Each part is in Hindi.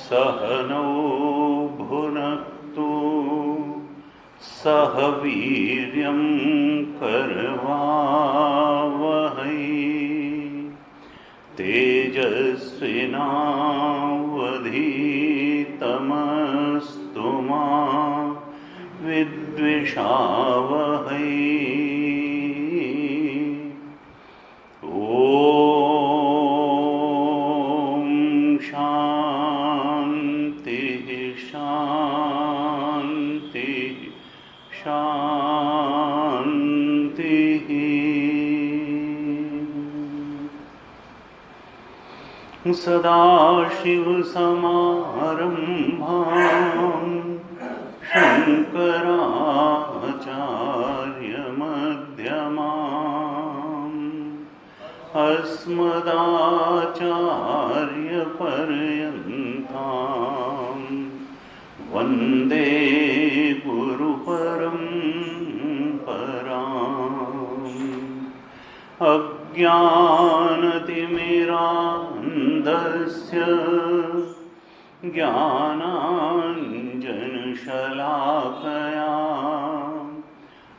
सहनौ भुनक्तु सह वीर्यं करवावहै तेजस्विनावधीतमस्तु मा विद्विषावहै। सदाशिवसमारम्भां शङ्कराचार्यमध्यमाम् अस्मदाचार्यपर्यन्तां वन्दे गुरुपरम्पराम्। अज्ञानतिमिरान्धस्य ज्ञानाञ्जनशलाकया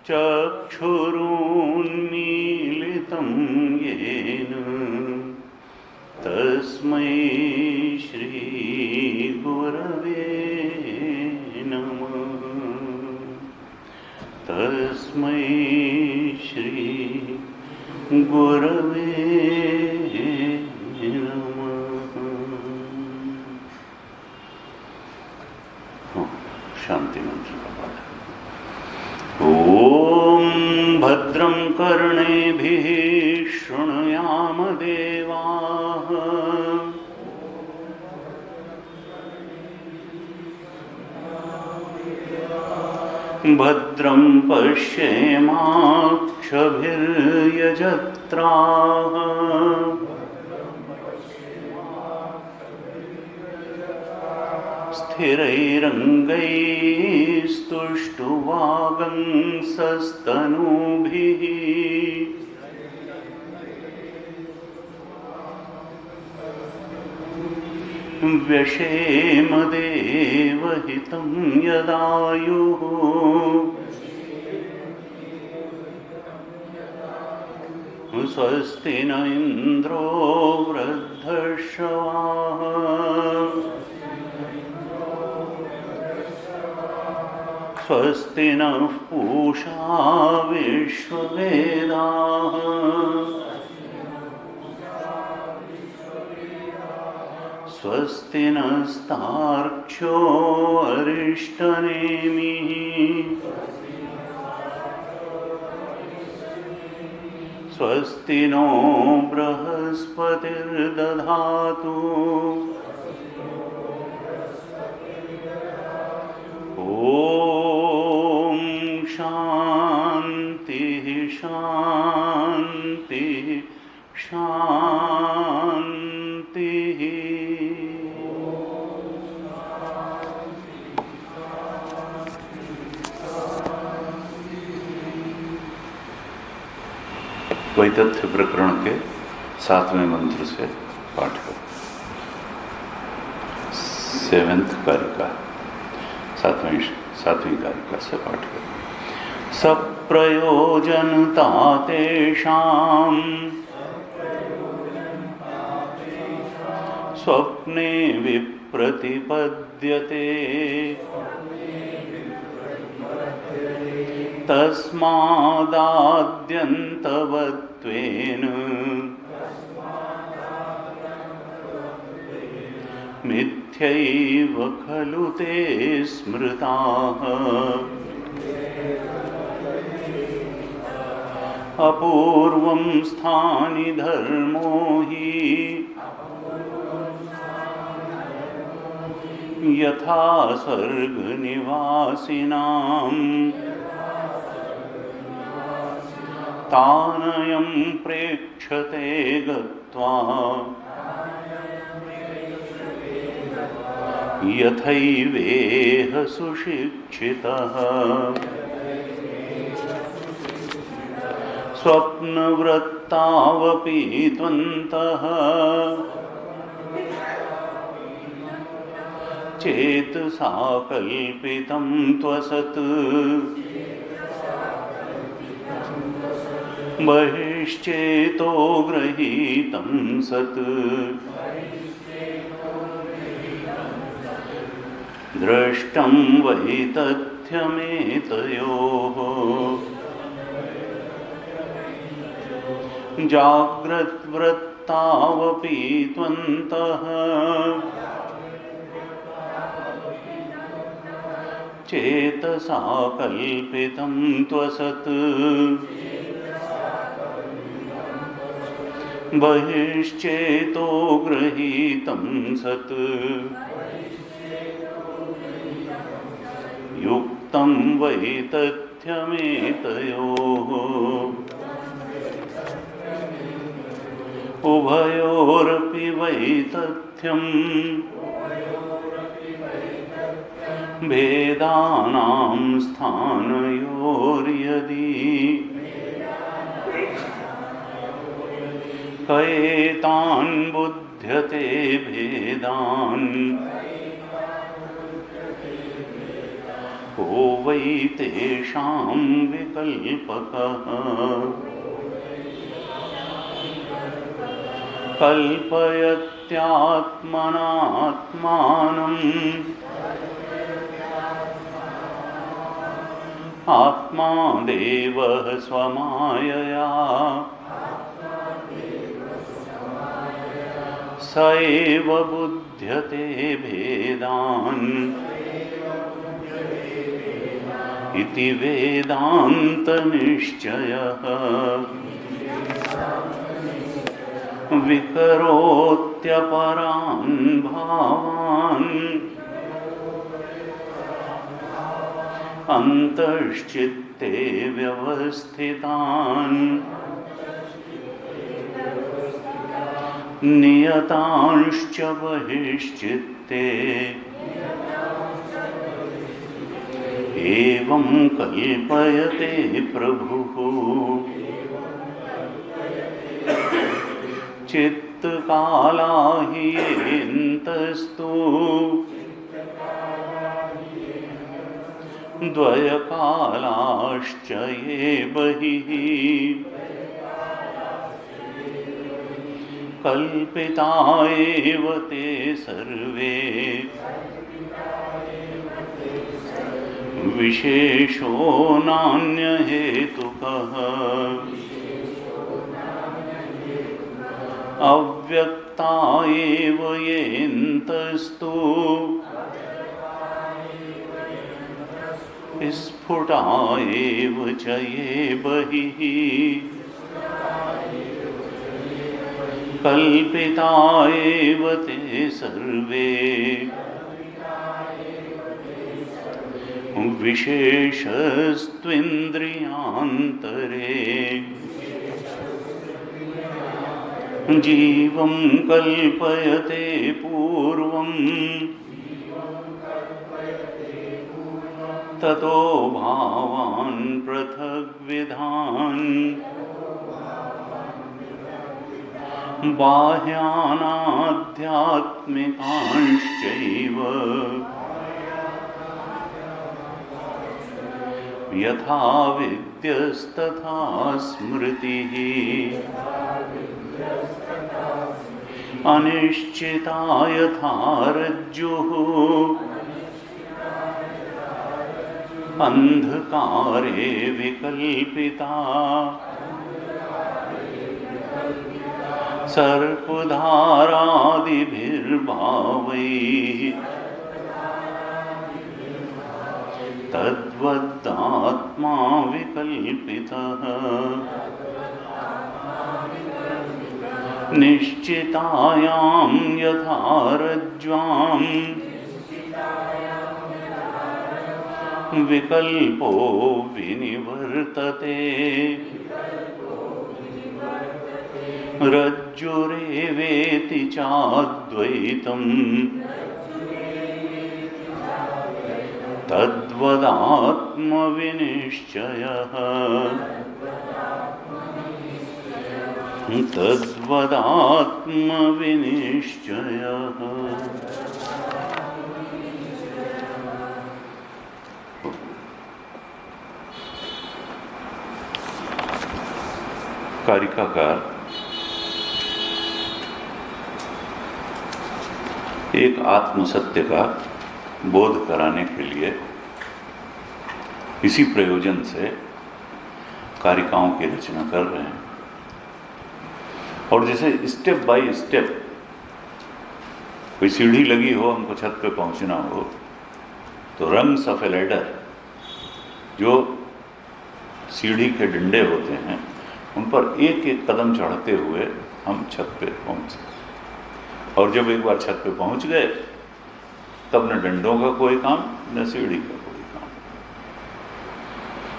चक्षुरुन्मीलितं येन तस्मै श्रीगुरवे नमः। तस्मै श्री गुरवे नमः। शांति मंत्र का पाठ। ओम भद्रं कर्णेभिः शृणुयाम देवाः भद्रं पश्येमाक्षभिर्यजत्राः स्थिरैरङ्गैस्तुष्टुवागंसस्तनूभिः व्यशेम देवहितं यदायुः स्वस्ति न इन्द्रो वृद्धश्रवाः स्वस्ति नः पूषा विश्ववेदाः स्वस्ति नस्तार्क्ष्यो अरिष्टनेमिः स्वस्ति नो बृहस्पतिर्दधातु ॐ शान्तिः शान्तिः शान्तिः। वैतथ्य प्रकरण के 7वें मंत्र से पाठ करें। 7th कारिका 7वीं कारिका से पाठ करें। सप्रयोजनता तेषां स्वप्ने विप्रतिपद्यते तस्मादाद्यन्तवत्वेन मिथ्यैव खलु ते स्मृताः अपूर्वं स्थानि धर्मो हि यथा स्वर्गनिवासिनां तानयं प्रेक्षते गत्वा यथैवेह सुशिक्षितः स्वप्नवृत्तावपि त्वन्तः चेतसा कल्पितं त्वसत् बहिश्चेतो गृहीतं सत् दृष्टं वै तथ्यमेतयोः जाग्रद्वृत्तावपि त्वन्तः चेतसा कल्पितं त्वसत् बहिश्चेतो गृहीतं सत् युक्तं वै तथ्यमेतयोः उभयोरपि वै तथ्यम् भेदानां स्थानयोर्यदि कएतान् बुध्यते भेदान् को वै तेषां विकल्पकः कल्पयत्यात्मनात्मानम् आत्मा देवः स्वमायया स एव बुध्यते भेदान् इति वेदान्तनिश्चयः विकरोत्यपरान् भावान् अन्तश्चित्ते व्यवस्थितान् नियतांश्च बहिश्चित्ते एवं कल्पयते प्रभुः चित्तकाला हि येन्तस्तु द्वयकालाश्च ये बहिः कल्पिता एव ते सर्वे विशेषो नान्यहेतुकः अव्यक्ता एव येन्तस्तु स्फुटा एव च ये बहिः कल्पिता एव ते सर्वे विशेषस्त्विन्द्रियान्तरे जीवं कल्पयते पूर्वम् ततो भावान् पृथग्विधान् बाह्यानाध्यात्मिकांश्चैव यथा विद्यस्तथा स्मृतिः अनिश्चिता यथा रज्जुः अंधकारे विकल्पिता सर्पधारादिभिर्भावैः तद्वदात्मा विकल्पितः निश्चितायां यथा रज्ज्वां विकल्पो विनिवर्तते रज्जुरेवेति चाद्वैतम् तद्वदात्मविनिश्चयः तद्वदात्मविनिश्चयः। कारिकाकार एक आत्म सत्य का बोध कराने के लिए इसी प्रयोजन से कारिकाओं की रचना कर रहे हैं। और जैसे स्टेप बाय स्टेप कोई सीढ़ी लगी हो, हमको छत पे पहुंचना हो, तो रंग्स ऑफ ए लैडर, जो सीढ़ी के डंडे होते हैं, उन पर एक एक कदम चढ़ते हुए हम छत पे पहुंचे। और जब एक बार छत पे पहुंच गए, तब न डंडों का कोई काम, न सीढ़ी का कोई काम।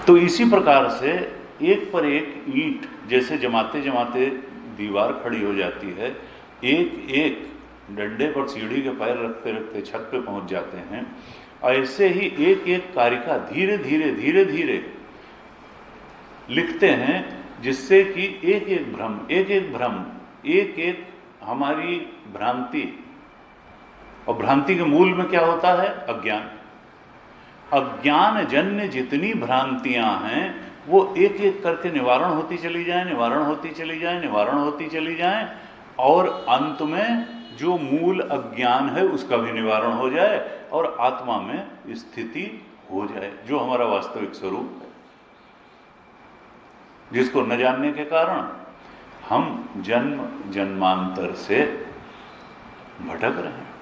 तो इसी प्रकार से एक पर एक ईंट जैसे जमाते जमाते दीवार खड़ी हो जाती है, एक एक डंडे पर सीढ़ी के पैर रखते रखते छत पे पहुंच जाते हैं, ऐसे ही एक एक कारिका धीरे धीरे धीरे धीरे लिखते हैं, जिससे कि एक एक भ्रम, एक एक हमारी भ्रांति, और भ्रांति के मूल में क्या होता है? अज्ञान। अज्ञान जन्य जितनी भ्रांतियां हैं वो एक एक करके निवारण होती चली जाए, निवारण होती चली जाए, निवारण होती चली जाए, और अंत में जो मूल अज्ञान है उसका भी निवारण हो जाए और आत्मा में स्थिति हो जाए, जो हमारा वास्तविक स्वरूप है, जिसको न जानने के कारण हम जन्म जन्मांतर से भटक रहे हैं।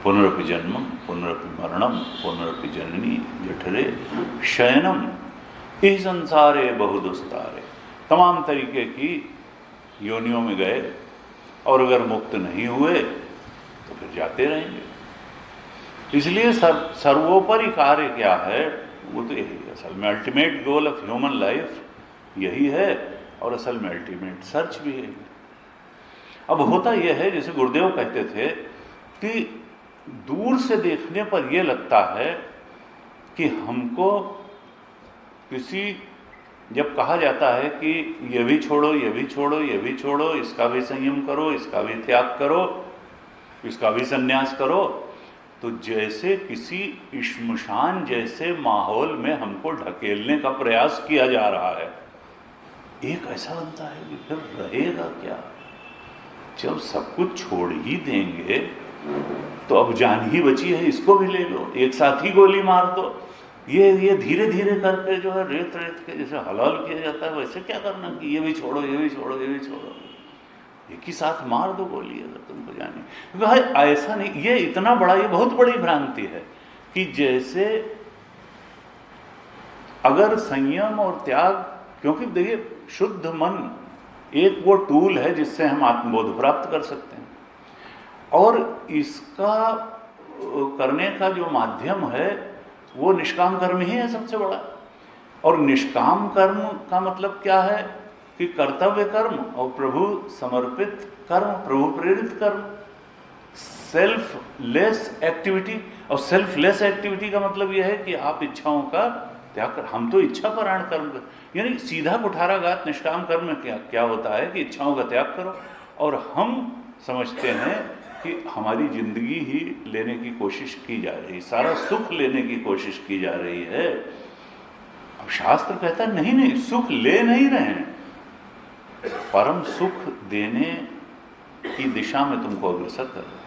पुनरपि जन्मम पुनरपि मरणम पुनरपि जननी जठरे शयनम इस संसारे बहुदुस्तारे। तमाम तरीके की योनियों में गए और अगर मुक्त नहीं हुए तो फिर जाते रहेंगे। इसलिए सर्वोपरि कार्य क्या है? वो तो यही है असल में, ultimate goal of human life यही है, और असल में अल्टीमेट सर्च भी है। अब होता यह है, जैसे गुरुदेव कहते थे कि दूर से देखने पर यह लगता है कि हमको किसी, जब कहा जाता है कि ये भी छोड़ो, ये भी छोड़ो, ये भी छोड़ो, इसका भी संयम करो, इसका भी त्याग करो, इसका भी संन्यास करो, तो जैसे किसी श्मशान जैसे माहौल में हमको ढकेलने का प्रयास किया जा रहा है। एक ऐसा बनता है कि फिर रहेगा क्या? जब सब कुछ छोड़ ही देंगे तो अब जान ही बची है, इसको भी ले लो, एक साथ ही गोली मार दो। ये धीरे धीरे करके जो है रेत रेत के जैसे हलाल किया जाता है, वैसे क्या करना कि ये भी छोड़ो, ये भी छोड़ो, ये भी छोड़ो, एक ही साथ मार दो गोली अगर तुमको जाने। भाई ऐसा नहीं, ये इतना बड़ा, ये बहुत बड़ी भ्रांति है कि जैसे अगर संयम और त्याग, क्योंकि देखिए शुद्ध मन एक वो टूल है जिससे हम आत्मबोध प्राप्त कर सकते हैं, और इसका करने का जो माध्यम है वो निष्काम कर्म ही है सबसे बड़ा। और निष्काम कर्म का मतलब क्या है कि कर्तव्य कर्म और प्रभु समर्पित कर्म, प्रभु प्रेरित कर्म, सेल्फलेस एक्टिविटी। और सेल्फलेस एक्टिविटी का मतलब यह है कि आप इच्छाओं का त्याग कर, हम तो इच्छा परायण कर्म कर, यानी सीधा कुठाराघात निष्काम कर्म में क्या होता है कि इच्छाओं का त्याग करो। और हम समझते हैं कि हमारी जिंदगी ही लेने की कोशिश की जा रही है, सारा सुख लेने की कोशिश की जा रही है। अब शास्त्र कहता है नहीं, सुख ले नहीं रहे हैं, परम सुख देने की दिशा में तुमको अग्रसर कर रहा है।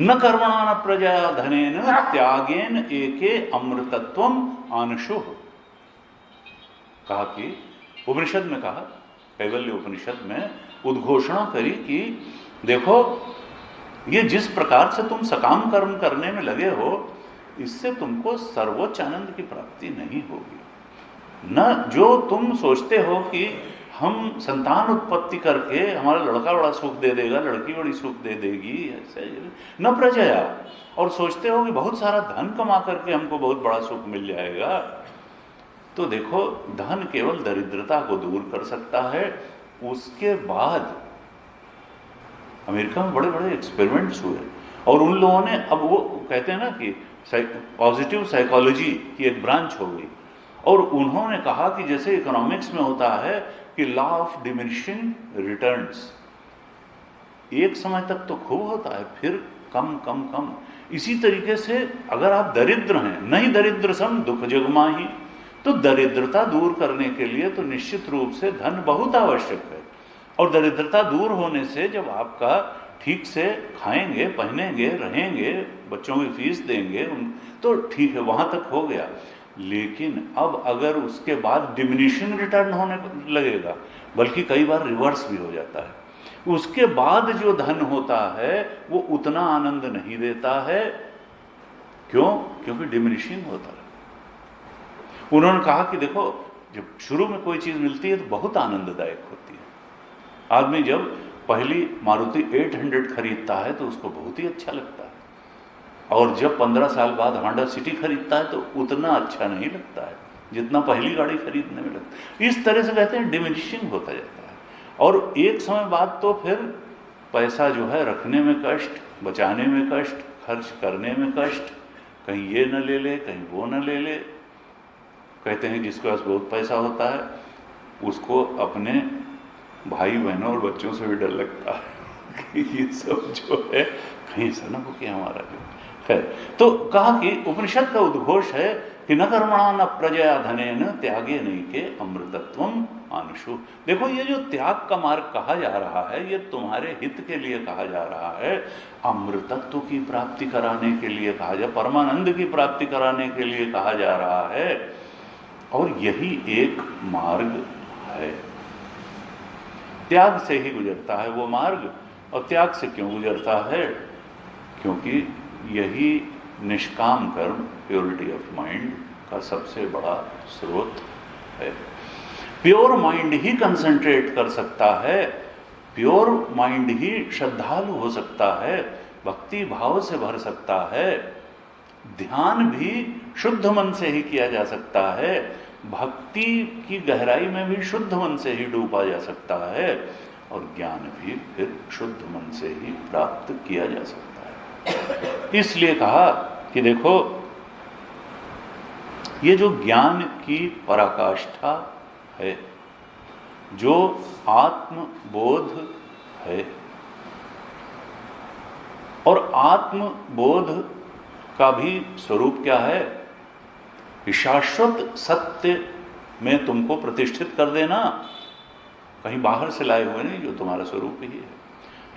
न कर्मणा न प्रजया धनेन त्यागेन एके अमृतत्वम आनशुः। कहा कि उपनिषद में कहा, कैवल्य उपनिषद में उद्घोषणा करी कि देखो ये जिस प्रकार से तुम सकाम कर्म करने में लगे हो, इससे तुमको सर्वोच्च आनंद की प्राप्ति नहीं होगी। न जो तुम सोचते हो कि हम संतान उत्पत्ति करके हमारा लड़का बड़ा सुख दे देगा, लड़की बड़ी सुख दे देगी, ऐसे न प्रजया, और सोचते हो कि बहुत सारा धन कमा करके हमको बहुत बड़ा सुख मिल जाएगा। तो देखो, धन केवल दरिद्रता को दूर कर सकता है। उसके बाद अमेरिका में बड़े बड़े एक्सपेरिमेंट्स हुए और उन लोगों ने, अब वो कहते हैं ना कि पॉजिटिव साइकोलॉजी की एक ब्रांच हो गई, और उन्होंने कहा कि जैसे इकोनॉमिक्स में होता है कि लॉ ऑफ डिमिनिशिंग रिटर्न्स, एक समय तक तो खूब होता है, फिर कम कम कम। इसी तरीके से अगर आप दरिद्र हैं, नहीं दरिद्र सम दुख जगमाही, तो दरिद्रता दूर करने के लिए तो निश्चित रूप से धन बहुत आवश्यक है। और दरिद्रता दूर होने से जब आपका ठीक से खाएंगे, पहनेंगे, रहेंगे, बच्चों की फीस देंगे, तो ठीक है, वहाँ तक हो गया। लेकिन अब अगर उसके बाद डिमिनिशिंग रिटर्न होने लगेगा, बल्कि कई बार रिवर्स भी हो जाता है, उसके बाद जो धन होता है वो उतना आनंद नहीं देता है। क्यों? क्योंकि डिमिनिशिंग होता है। उन्होंने कहा कि देखो, जब शुरू में कोई चीज़ मिलती है तो बहुत आनंददायक होती है। आदमी जब पहली मारुति 800 खरीदता है तो उसको बहुत ही अच्छा लगता है, और जब 15 साल बाद होंडा सिटी खरीदता है तो उतना अच्छा नहीं लगता है जितना पहली गाड़ी खरीदने में लगता है। इस तरह से कहते हैं डिमिनिशिंग होता जाता है। और एक समय बाद तो फिर पैसा जो है रखने में कष्ट, बचाने में कष्ट, खर्च करने में कष्ट, कहीं ये न ले ले, कहीं वो न ले ले। कहते हैं जिसके पास बहुत पैसा होता है उसको अपने भाई बहनों और बच्चों से भी डर लगता है कि ये सब जो है कहीं से न हो कि हमारा जो है। तो कहा कि उपनिषद का उद्घोष है कि न कर्मणा न प्रजया धनेन त्यागे नैके अमृतत्वम आनशु। देखो, ये जो त्याग का मार्ग कहा जा रहा है, ये तुम्हारे हित के लिए कहा जा रहा है, अमृतत्व की प्राप्ति कराने के लिए कहा जा, परमानंद की प्राप्ति कराने के लिए कहा जा रहा है। और यही एक मार्ग है, त्याग से ही गुजरता है वो मार्ग। और त्याग से क्यों गुजरता है? क्योंकि यही निष्काम कर्म, प्योरिटी ऑफ माइंड का सबसे बड़ा स्रोत है। प्योर माइंड ही कंसंट्रेट कर सकता है, प्योर माइंड ही श्रद्धालु हो सकता है, भक्ति भाव से भर सकता है, ध्यान भी शुद्ध मन से ही किया जा सकता है, भक्ति की गहराई में भी शुद्ध मन से ही डूबा जा सकता है, और ज्ञान भी फिर शुद्ध मन से ही प्राप्त किया जा सकता है। इसलिए कहा कि देखो, ये जो ज्ञान की पराकाष्ठा है, जो आत्मबोध है, और आत्मबोध का भी स्वरूप क्या है कि शाश्वत सत्य में तुमको प्रतिष्ठित कर देना, कहीं बाहर से लाए हुए नहीं, जो तुम्हारा स्वरूप ही है।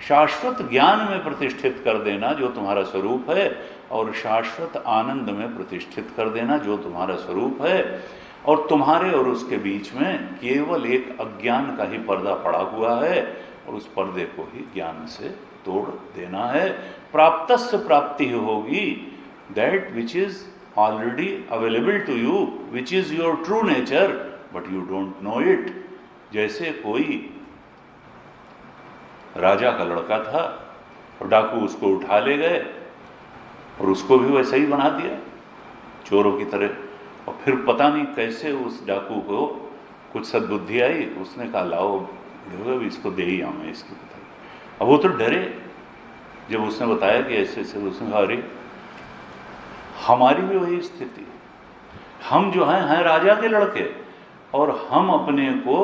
शाश्वत ज्ञान में प्रतिष्ठित कर देना जो तुम्हारा स्वरूप है, और शाश्वत आनंद में प्रतिष्ठित कर देना जो तुम्हारा स्वरूप है। और तुम्हारे और उसके बीच में केवल एक अज्ञान का ही पर्दा पड़ा हुआ है, और उस पर्दे को ही ज्ञान से तोड़ देना है। प्राप्तस्य प्राप्ति होगी, that which is already available to you, which is your true nature, but you don't know it. जैसे कोई राजा का लड़का था और डाकू उसको उठा ले गए, और उसको भी वैसे ही बना दिया चोरों की तरह, और फिर पता नहीं कैसे उस डाकू को कुछ सद्बुद्धि आई, उसने कहा लाओ देखो इसको दे ही आऊँ मैं, इसकी बताइए। अब वो तो डरे जब उसने बताया कि ऐसे ऐसे, उसने कहा अरे हमारी भी वही स्थिति, हम जो हैं राजा के लड़के, और हम अपने को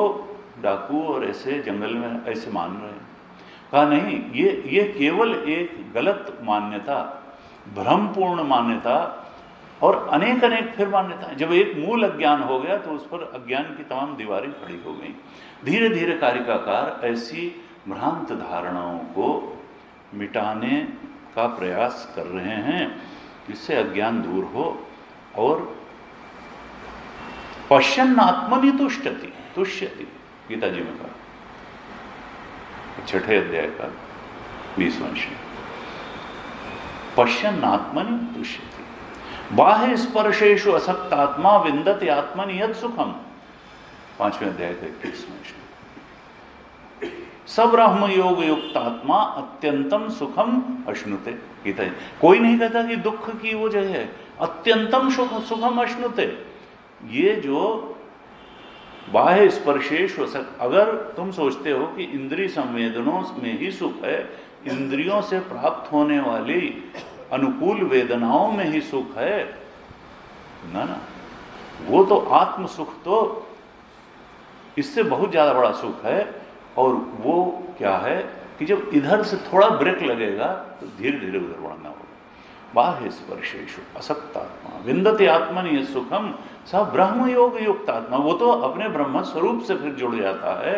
डाकू और ऐसे जंगल में ऐसे मान रहे हैं। कहा नहीं, ये केवल एक गलत मान्यता, भ्रमपूर्ण मान्यता, और अनेक अनेक फिर मान्यताएं। जब एक मूल अज्ञान हो गया तो उस पर अज्ञान की तमाम दीवारें खड़ी हो गई। धीरे धीरे कार्य का कार ऐसी भ्रांत धारणाओं को मिटाने का प्रयास कर रहे हैं, इससे अज्ञान दूर हो। और पश्यन् आत्मनि तुष्यति, गीता जी में कहा, 6 अध्याय का 20वां श्लोक। पश्यन् आत्मनि तुष्यति, बाह्य स्पर्शेषु असक्तात्मा विन्दति आत्मनि यत् सुखम, 5वें अध्याय का 21वां श्लोक। सब्रह्म योग युक्त आत्मा अत्यंतम सुखम अश्नुते, गीता जी। कोई नहीं कहता कि दुख की वो जगह है, अत्यंतम सुखम अश्नुते। ये जो बाह्य स्पर्शेष, अगर तुम सोचते हो कि इंद्रिय संवेदनों में ही सुख है, इंद्रियों से प्राप्त होने वाली अनुकूल वेदनाओं में ही सुख है, ना, वो तो आत्म सुख तो इससे बहुत ज्यादा बड़ा सुख है। और वो क्या है कि जब इधर से थोड़ा ब्रेक लगेगा तो धीरे धीरे उधर बढ़ना होगा। बाह्य स्पर्शेषु असक्तात्मा विन्दति आत्मनि यत् सुखम स ब्रह्म योग युक्त आत्मा, वो तो अपने ब्रह्म स्वरूप से फिर जुड़ जाता है।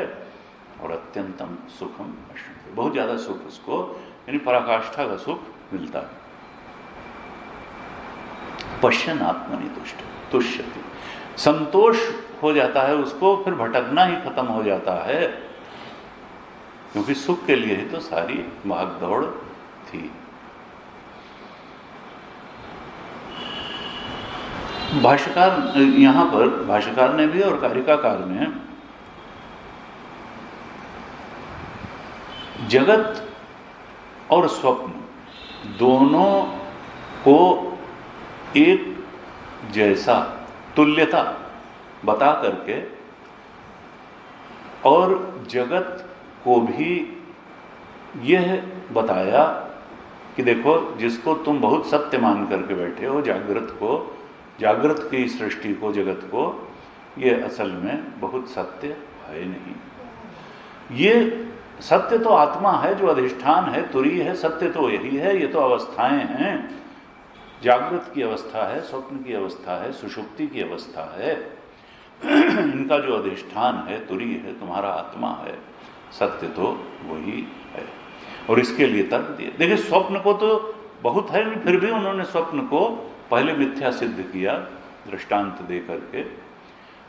और अत्यंतम सुखम अश्नुते, बहुत ज्यादा सुख उसको, यानी पराकाष्ठा का सुख मिलता है। पश्यन् आत्मनि तुष्यति, संतोष हो जाता है उसको, फिर भटकना ही खत्म हो जाता है, क्योंकि सुख के लिए ही तो सारी भागदौड़ थी। भाष्यकार, यहां पर भाष्यकार ने भी और कारिकाकार ने जगत और स्वप्न दोनों को एक जैसा तुल्यता बता करके, और जगत को भी यह बताया कि देखो, जिसको तुम बहुत सत्य मान करके बैठे हो, जागृत की सृष्टि को, जगत को, ये असल में बहुत सत्य है नहीं। ये सत्य तो आत्मा है, जो अधिष्ठान है, तुरी है, सत्य तो यही है। ये तो अवस्थाएं हैं, जागृत की अवस्था है, स्वप्न की अवस्था है, सुषुप्ति की अवस्था है। इनका जो अधिष्ठान है, तुरी है, तुम्हारा आत्मा है, सत्य तो वही है। और इसके लिए तर्क दिए। देखिए, स्वप्न को तो बहुत है, फिर भी उन्होंने स्वप्न को पहले मिथ्या सिद्ध किया दृष्टांत दे करके,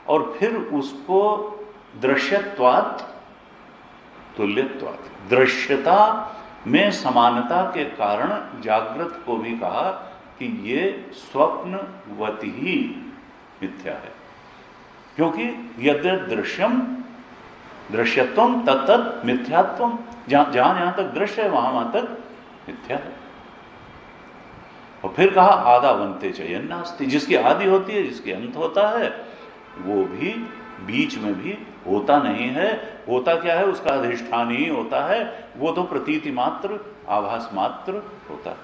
और फिर उसको दृश्यत्वात् तुल्यत्वात्, दृश्यता में समानता के कारण जागृत को भी कहा कि ये स्वप्नवत ही मिथ्या है, क्योंकि यद्य दृश्यम दृश्यत्वम तत्तत् मिथ्यात्वम, जहां तक दृश्य है वहां तक मिथ्या है। और फिर कहा आदावन्ते चयन्नास्ति, जिसकी आदि होती है, जिसकी अंत होता है, वो भी बीच में भी होता नहीं है। होता क्या है, उसका अधिष्ठान ही होता है, वो तो प्रतीति मात्र, आभास मात्र होता है।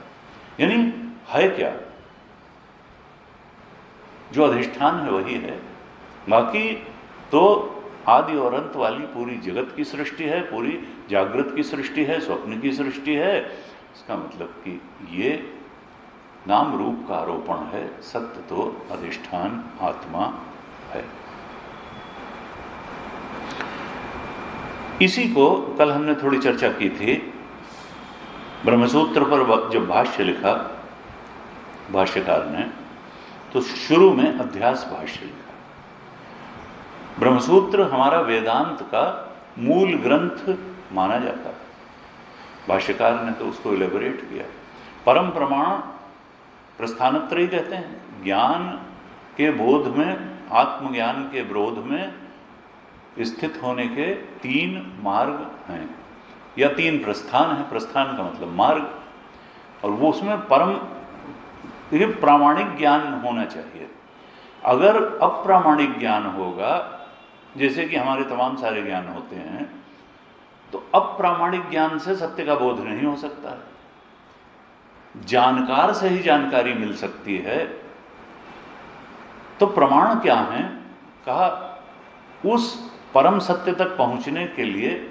यानी है क्या, जो अधिष्ठान है वही है, बाकी तो आदि और अंत वाली पूरी जगत की सृष्टि है, पूरी जागृत की सृष्टि है, स्वप्न की सृष्टि है। इसका मतलब कि ये नाम रूप का आरोपण है, सत्य तो अधिष्ठान आत्मा है। इसी को कल हमने थोड़ी चर्चा की थी। ब्रह्मसूत्र पर जब भाष्य लिखा भाष्यकार ने, तो शुरू में अध्यास भाष्य लिखा। ब्रह्मसूत्र हमारा वेदांत का मूल ग्रंथ माना जाता है। भाष्यकार ने तो उसको इलेबोरेट किया। परम प्रमाण प्रस्थानत्रयी कहते हैं। ज्ञान के बोध में, आत्मज्ञान के विरोध में स्थित होने के 3 मार्ग हैं, या 3 प्रस्थान है। प्रस्थान का मतलब मार्ग, और वो उसमें परम, देखिए, प्रामाणिक ज्ञान होना चाहिए। अगर अप्रामाणिक ज्ञान होगा, जैसे कि हमारे तमाम सारे ज्ञान होते हैं, तो अप्रामाणिक ज्ञान से सत्य का बोध नहीं हो सकता है। जानकार से ही जानकारी मिल सकती है। तो प्रमाण क्या है? कहा उस परम सत्य तक पहुंचने के लिए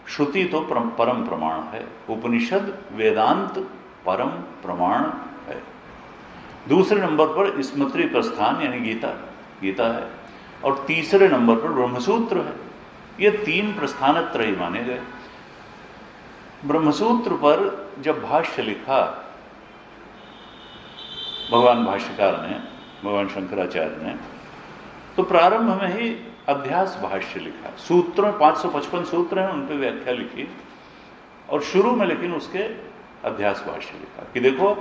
श्रुति तो परम प्रमाण है, उपनिषद वेदांत परम प्रमाण है। दूसरे नंबर पर स्मृति प्रस्थान यानी गीता है, और तीसरे नंबर पर ब्रह्मसूत्र है। ये 3 प्रस्थानत्रयी माने गए। ब्रह्मसूत्र पर जब भाष्य लिखा भगवान भाष्यकार ने, भगवान शंकराचार्य ने, तो प्रारंभ में ही अध्यास भाष्य लिखा। सूत्रों 555 सूत्र हैं, उन पर व्याख्या लिखी और शुरू में लेकिन उसके अध्यास भाष्य लिखा कि देखो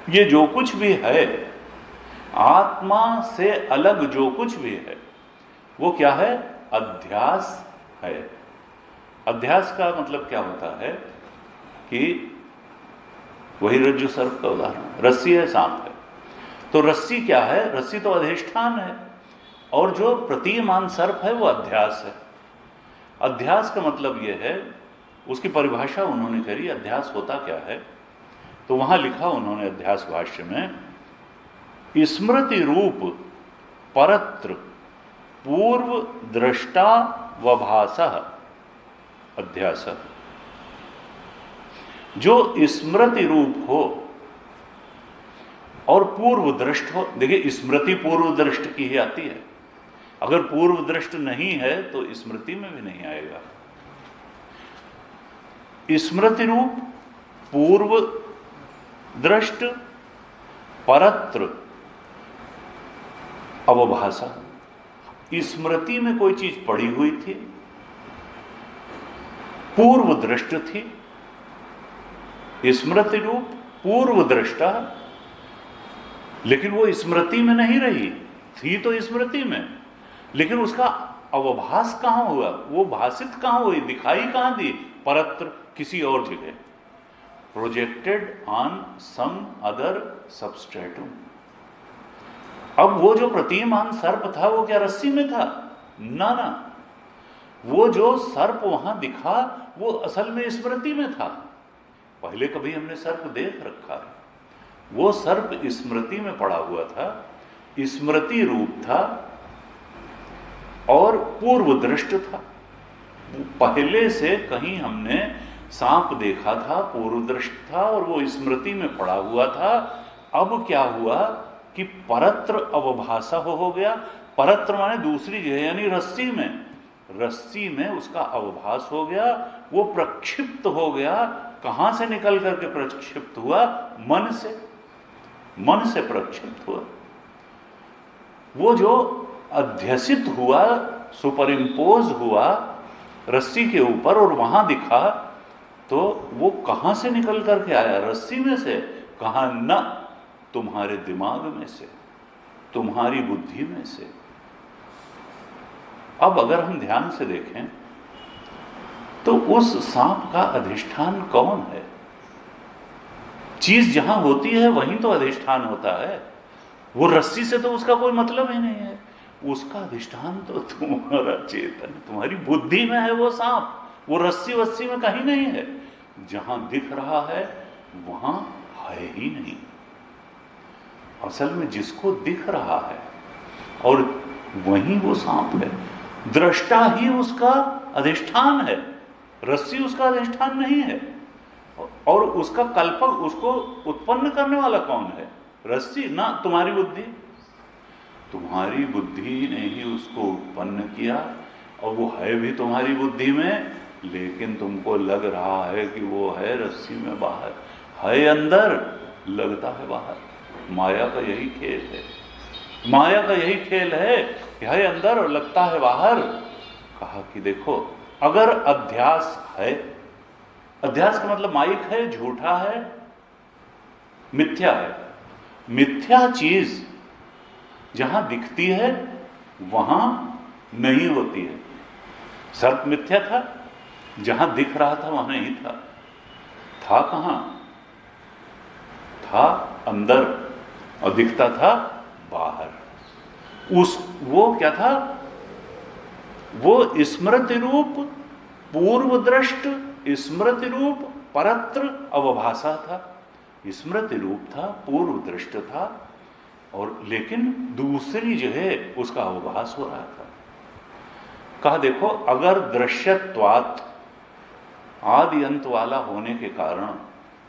ये जो कुछ भी है, आत्मा से अलग जो कुछ भी है वो क्या है? अध्यास है। अध्यास का मतलब क्या होता है कि वही रज्जु सर्प का उदाहरण, रस्सी है, सांप है। तो रस्सी क्या है? रस्सी तो अधिष्ठान है और जो प्रतीयमान सर्प है वो अध्यास है। अध्यास का मतलब यह है, उसकी परिभाषा उन्होंने करी, अध्यास होता क्या है? तो वहां लिखा उन्होंने अध्यास भाष्य में, स्मृति रूप परत्र पूर्व दृष्टा व भासः अध्यास। जो स्मृति रूप हो और पूर्व दृष्ट हो। देखिए स्मृति पूर्व दृष्ट की ही आती है, अगर पूर्व दृष्ट नहीं है तो स्मृति में भी नहीं आएगा। स्मृति रूप पूर्व दृष्ट परत्र अवभाषा। स्मृति में कोई चीज पड़ी हुई थी, पूर्व दृष्ट थी, स्मृति रूप पूर्व दृष्टा, लेकिन वो स्मृति में नहीं रही थी, तो स्मृति में, लेकिन उसका अवभास कहां हुआ? वो भाषित कहां हुई? दिखाई कहां दी? परत्र, किसी और जगह, projected on some other substratum. अब वो जो प्रतीयमान सर्प था वो क्या रस्सी में था? ना ना, वो जो सर्प वहां दिखा वो असल में स्मृति में था। पहले कभी हमने सर्प देख रखा है, वो सर्प स्मृति में पड़ा हुआ था, स्मृति रूप था और पूर्व दृष्ट था। पहले से कहीं हमने सांप देखा था, पूर्व दृष्ट था और वो स्मृति में पड़ा हुआ था। अब क्या हुआ कि परत्र अवभाषा हो गया। परत्र माने दूसरी जगह, यानी रस्सी में, रस्सी में उसका अवभास हो गया, वो प्रक्षिप्त हो गया। कहां से निकल करके प्रक्षिप्त हुआ? मन से, मन से प्रक्षिप्त हुआ। वो जो अध्यसित हुआ, सुपर इम्पोज हुआ रस्सी के ऊपर और वहां दिखा, तो वो कहां से निकल करके आया? रस्सी में से। कहा? न, तुम्हारे दिमाग में से, तुम्हारी बुद्धि में से। अब अगर हम ध्यान से देखें तो उस सांप का अधिष्ठान कौन है? चीज जहां होती है वहीं तो अधिष्ठान होता है। वो रस्सी से तो उसका कोई मतलब ही नहीं है। उसका अधिष्ठान तो तुम्हारा चेतन, तुम्हारी बुद्धि में है वो सांप। वो रस्सी वस्सी में कहीं नहीं है। जहां दिख रहा है वहां है ही नहीं। असल में जिसको दिख रहा है और वहीं वो सांप है। दृष्टा ही उसका अधिष्ठान है, रस्सी उसका अधिष्ठान नहीं है। और उसका कल्पक, उसको उत्पन्न करने वाला कौन है? रस्सी ना, तुम्हारी बुद्धि। तुम्हारी बुद्धि ने ही उसको उत्पन्न किया और वो है भी तुम्हारी बुद्धि में, लेकिन तुमको लग रहा है कि वो है रस्सी में बाहर, है अंदर, लगता है बाहर। माया का यही खेल है, माया का यही खेल है कि है अंदर और लगता है बाहर। कहा कि देखो, अगर अध्यास है, अध्यास का मतलब माइक है, झूठा है, मिथ्या है। मिथ्या चीज जहां दिखती है वहां नहीं होती है। सर्प मिथ्या था, जहां दिख रहा था वहां नहीं था। था कहां? था अंदर और दिखता था बाहर। वो क्या था? वो स्मृति रूप पूर्व दृष्ट, स्मृति रूप परत्र अवभाषा था। स्मृति रूप था, पूर्व दृष्ट था, और लेकिन दूसरी जगह उसका अवभास हो रहा था। कहा देखो, अगर दृश्यत्वात् आदि अंत वाला होने के कारण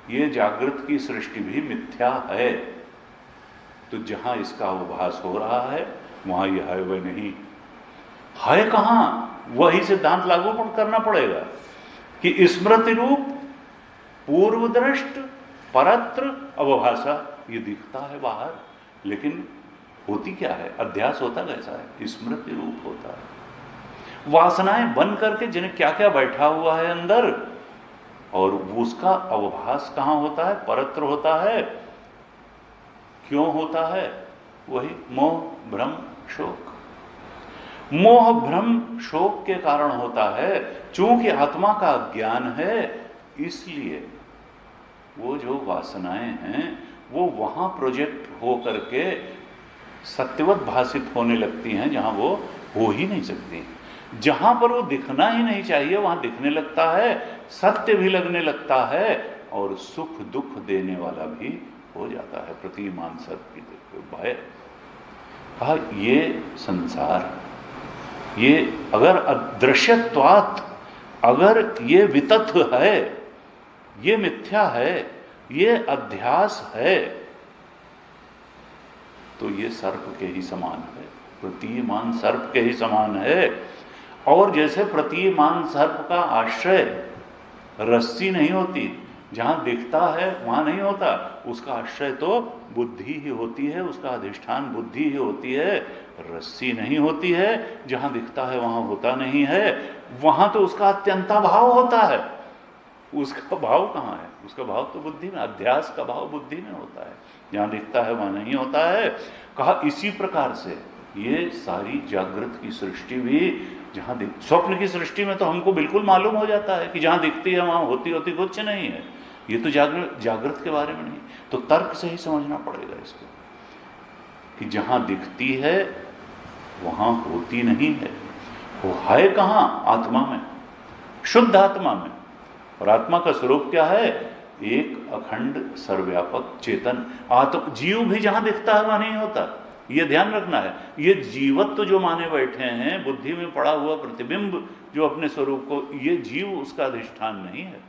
ये जागृत की सृष्टि भी मिथ्या है, तो जहां इसका अवभास हो रहा है वहां यह है वह नहीं है। कहां? वही सिद्धांत लागू करना पड़ेगा कि स्मृति रूप पूर्वदृष्ट परत्र अवभाषा ये दिखता है बाहर, लेकिन होती क्या है? अध्यास होता कैसा है? स्मृति रूप होता है। वासनाएं बन करके जिन्हें क्या क्या बैठा हुआ है अंदर, और उसका अवभास कहां होता है? परत्र होता है। क्यों होता है? वही मोह भ्रम शोक। मोह भ्रम शोक के कारण होता है। चूंकि आत्मा का ज्ञान है, इसलिए वो जो वासनाएं हैं वो वहां प्रोजेक्ट हो करके सत्यवत भाषित होने लगती हैं, जहां वो हो ही नहीं सकती। जहां पर वो दिखना ही नहीं चाहिए वहां दिखने लगता है, सत्य भी लगने लगता है, और सुख दुख देने वाला भी हो जाता है। प्रतिमान सत्य भय। कहा ये संसार, ये अगर अदृश्यत्वात्, अगर ये वितथ है, ये मिथ्या है, ये अध्यास है, तो ये सर्प के ही समान है, प्रतीयमान सर्प के ही समान है। और जैसे प्रतीयमान सर्प का आश्रय रस्सी नहीं होती, जहां दिखता है वहां नहीं होता, उसका आश्रय तो बुद्धि ही होती है, उसका अधिष्ठान बुद्धि ही होती है, रस्सी नहीं होती है। जहां दिखता है वहां होता नहीं है, वहां तो उसका अत्यंता भाव होता है। उसका भाव कहाँ है? उसका भाव तो बुद्धि में, अध्यास का भाव बुद्धि में होता है, जहां दिखता है वहां नहीं होता है। कहा इसी प्रकार से ये सारी जागृत की सृष्टि भी, जहां स्वप्न की सृष्टि में तो हमको बिल्कुल मालूम हो जाता है कि जहां दिखती है वहां होती होती कुछ नहीं है। ये तो जागृत के बारे में नहीं, तो तर्क से ही समझना पड़ेगा इसको कि जहां दिखती है वहां होती नहीं है। वो है कहां? आत्मा में, शुद्ध आत्मा में। और आत्मा का स्वरूप क्या है? एक अखंड सर्वव्यापक चेतन आत्म। जीव भी जहां दिखता है वहां नहीं होता, ये ध्यान रखना है। ये जीवत्व जो माने बैठे हैं, बुद्धि में पड़ा हुआ प्रतिबिंब जो अपने स्वरूप को, ये जीव उसका अधिष्ठान नहीं है।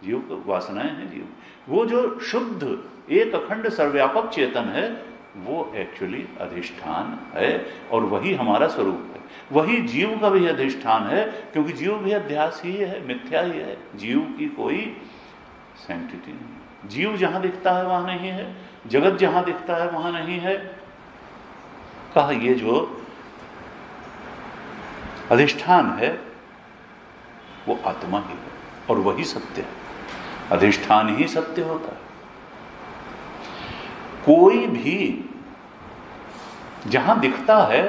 जीव को वासनाएं हैं जीव। वो जो शुद्ध एक अखंड सर्वव्यापक चेतन है, वो एक्चुअली अधिष्ठान है, और वही हमारा स्वरूप है। वही जीव का भी अधिष्ठान है, क्योंकि जीव भी अध्यास ही है, मिथ्या ही है। जीव की कोई सैंक्टिटी नहीं। जीव जहां दिखता है वहां नहीं है, जगत जहां दिखता है वहां नहीं है। कहा ये जो अधिष्ठान है वो आत्मा ही है, और वही सत्य है। अधिष्ठान ही सत्य होता है। कोई भी जहां दिखता है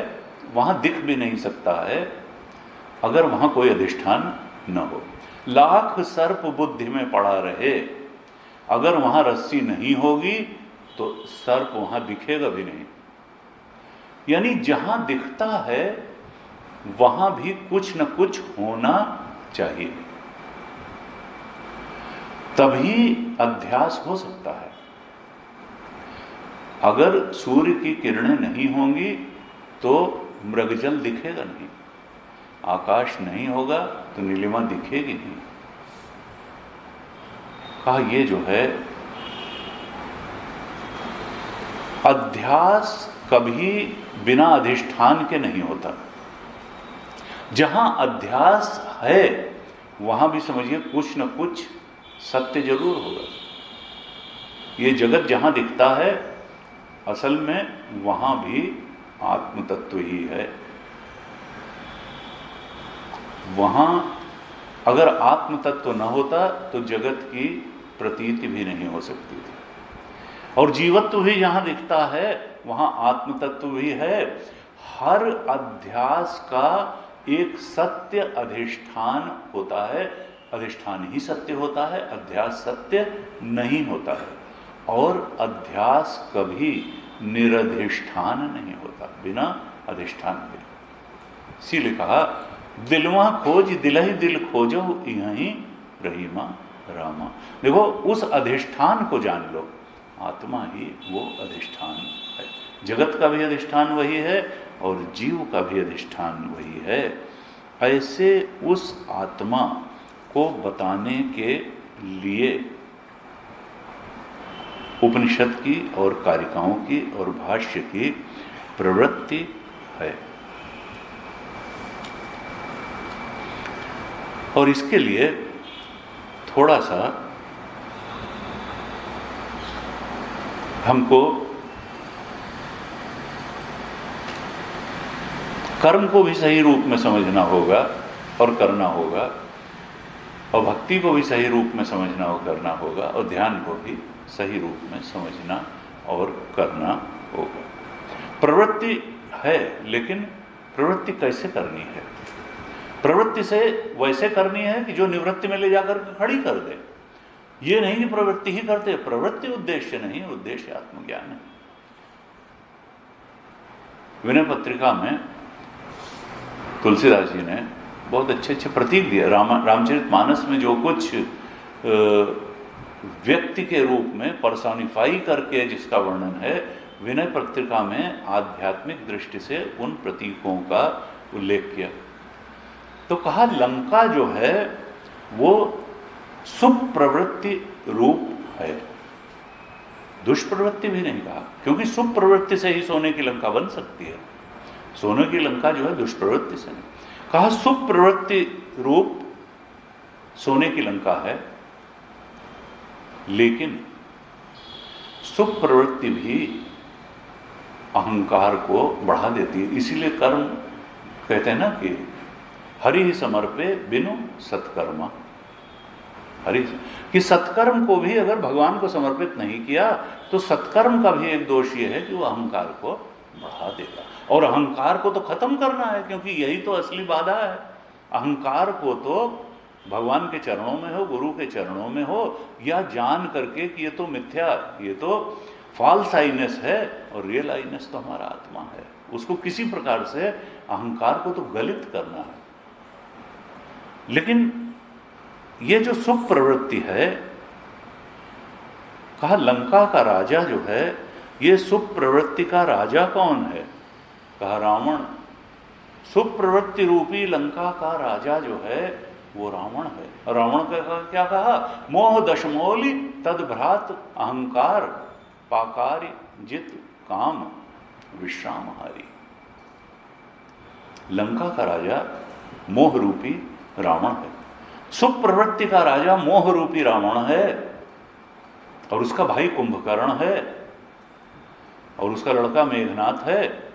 वहां दिख भी नहीं सकता है अगर वहां कोई अधिष्ठान न हो। लाख सर्प बुद्धि में पड़ा रहे, अगर वहां रस्सी नहीं होगी तो सर्प वहां दिखेगा भी नहीं। यानी जहां दिखता है वहां भी कुछ न कुछ होना चाहिए, तभी अध्यास हो सकता है। अगर सूर्य की किरणें नहीं होंगी तो मृगजल दिखेगा नहीं, आकाश नहीं होगा तो नीलिमा दिखेगी नहीं। कहा ये जो है अध्यास कभी बिना अधिष्ठान के नहीं होता। जहां अध्यास है वहां भी समझिए कुछ न कुछ सत्य जरूर होगा। ये जगत जहां दिखता है असल में वहां भी आत्म तत्व ही है। वहां अगर आत्म तत्व न होता तो जगत की प्रतीति भी नहीं हो सकती थी। और जीवत्व भी जहां दिखता है वहां आत्म तत्व भी है। हर अध्यास का एक सत्य अधिष्ठान होता है, अधिष्ठान ही सत्य होता है, अध्यास सत्य नहीं होता है। और अध्यास कभी निरधिष्ठान नहीं होता, बिना अधिष्ठान के। इसीलिए कहा दिलवा खोज दिलहि दिल खोजो यहीं रहीमा रामा। देखो उस अधिष्ठान को जान लो, आत्मा ही वो अधिष्ठान है। जगत का भी अधिष्ठान वही है और जीव का भी अधिष्ठान वही है। ऐसे उस आत्मा को बताने के लिए उपनिषद की और कारिकाओं की और भाष्य की प्रवृत्ति है। और इसके लिए थोड़ा सा हमको कर्म को भी सही रूप में समझना होगा और करना होगा, और भक्ति को भी सही रूप में समझना और करना होगा, और ध्यान को भी सही रूप में समझना और करना होगा। प्रवृत्ति है, लेकिन प्रवृत्ति कैसे करनी है? प्रवृत्ति से वैसे करनी है कि जो निवृत्ति में ले जाकर के खड़ी कर दे। ये नहीं कि प्रवृत्ति ही करते, प्रवृत्ति उद्देश्य नहीं, उद्देश्य आत्मज्ञान है। विनय पत्रिका में तुलसीदास जी ने बहुत अच्छे अच्छे प्रतीक दिए। रामचरितमानस में जो कुछ व्यक्ति के रूप में पर्सोनिफाई करके जिसका वर्णन है, विनय पत्रिका में आध्यात्मिक दृष्टि से उन प्रतीकों का उल्लेख किया। तो कहा लंका जो है वो सुप्रवृत्ति रूप है, दुष्प्रवृत्ति भी नहीं कहा, क्योंकि सुप्रवृत्ति से ही सोने की लंका बन सकती है। सोने की लंका जो है दुष्प्रवृत्ति से नहीं। कहा सुप्रवृत्ति रूप सोने की लंका है, लेकिन सुप्रवृत्ति भी अहंकार को बढ़ा देती है। इसीलिए कर्म कहते हैं ना कि हरि समर्पे बिनु सत्कर्मा। हरि कि सत्कर्म को भी अगर भगवान को समर्पित नहीं किया तो सत्कर्म का भी एक दोष ये है कि वो अहंकार को बढ़ा देगा, और अहंकार को तो खत्म करना है, क्योंकि यही तो असली बाधा है। अहंकार को तो भगवान के चरणों में हो, गुरु के चरणों में हो, या जान करके कि ये तो मिथ्या, ये तो फॉल्स आईनेस है और रियल आईनेस तो हमारा आत्मा है, उसको किसी प्रकार से अहंकार को तो गलित करना है। लेकिन ये जो सुख प्रवृत्ति है, कहा लंका का राजा जो है, ये सुख प्रवृत्ति का राजा कौन है? कहा रावण। सुख प्रवृत्ति रूपी लंका का राजा जो है वो रावण है। रावण का क्या कहा? मोह दशमौलि तदभ्रात अहंकार पाकारी जित काम विश्रामहारी। लंका का राजा मोह रूपी रावण है, सुख प्रवृत्ति का राजा मोह रूपी रावण है, और उसका भाई कुंभकर्ण है, और उसका लड़का मेघनाथ है,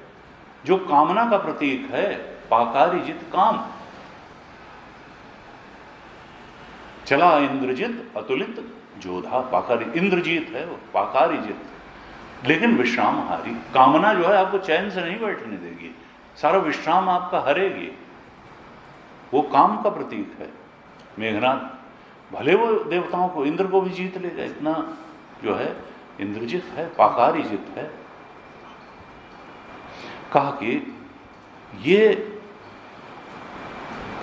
जो कामना का प्रतीक है। पाकारी जित काम, चला इंद्रजित अतुलित जोधा। पाकारी इंद्रजीत है वो, पाकारी जित, लेकिन विश्रामहारी। कामना जो है आपको चैन से नहीं बैठने देगी, सारा विश्राम आपका हरेगी, वो काम का प्रतीक है। मेघनाथ भले वो देवताओं को, इंद्र को भी जीत लेगा, इतना जो है इंद्रजित है, पाकारी जित है। कहा कि ये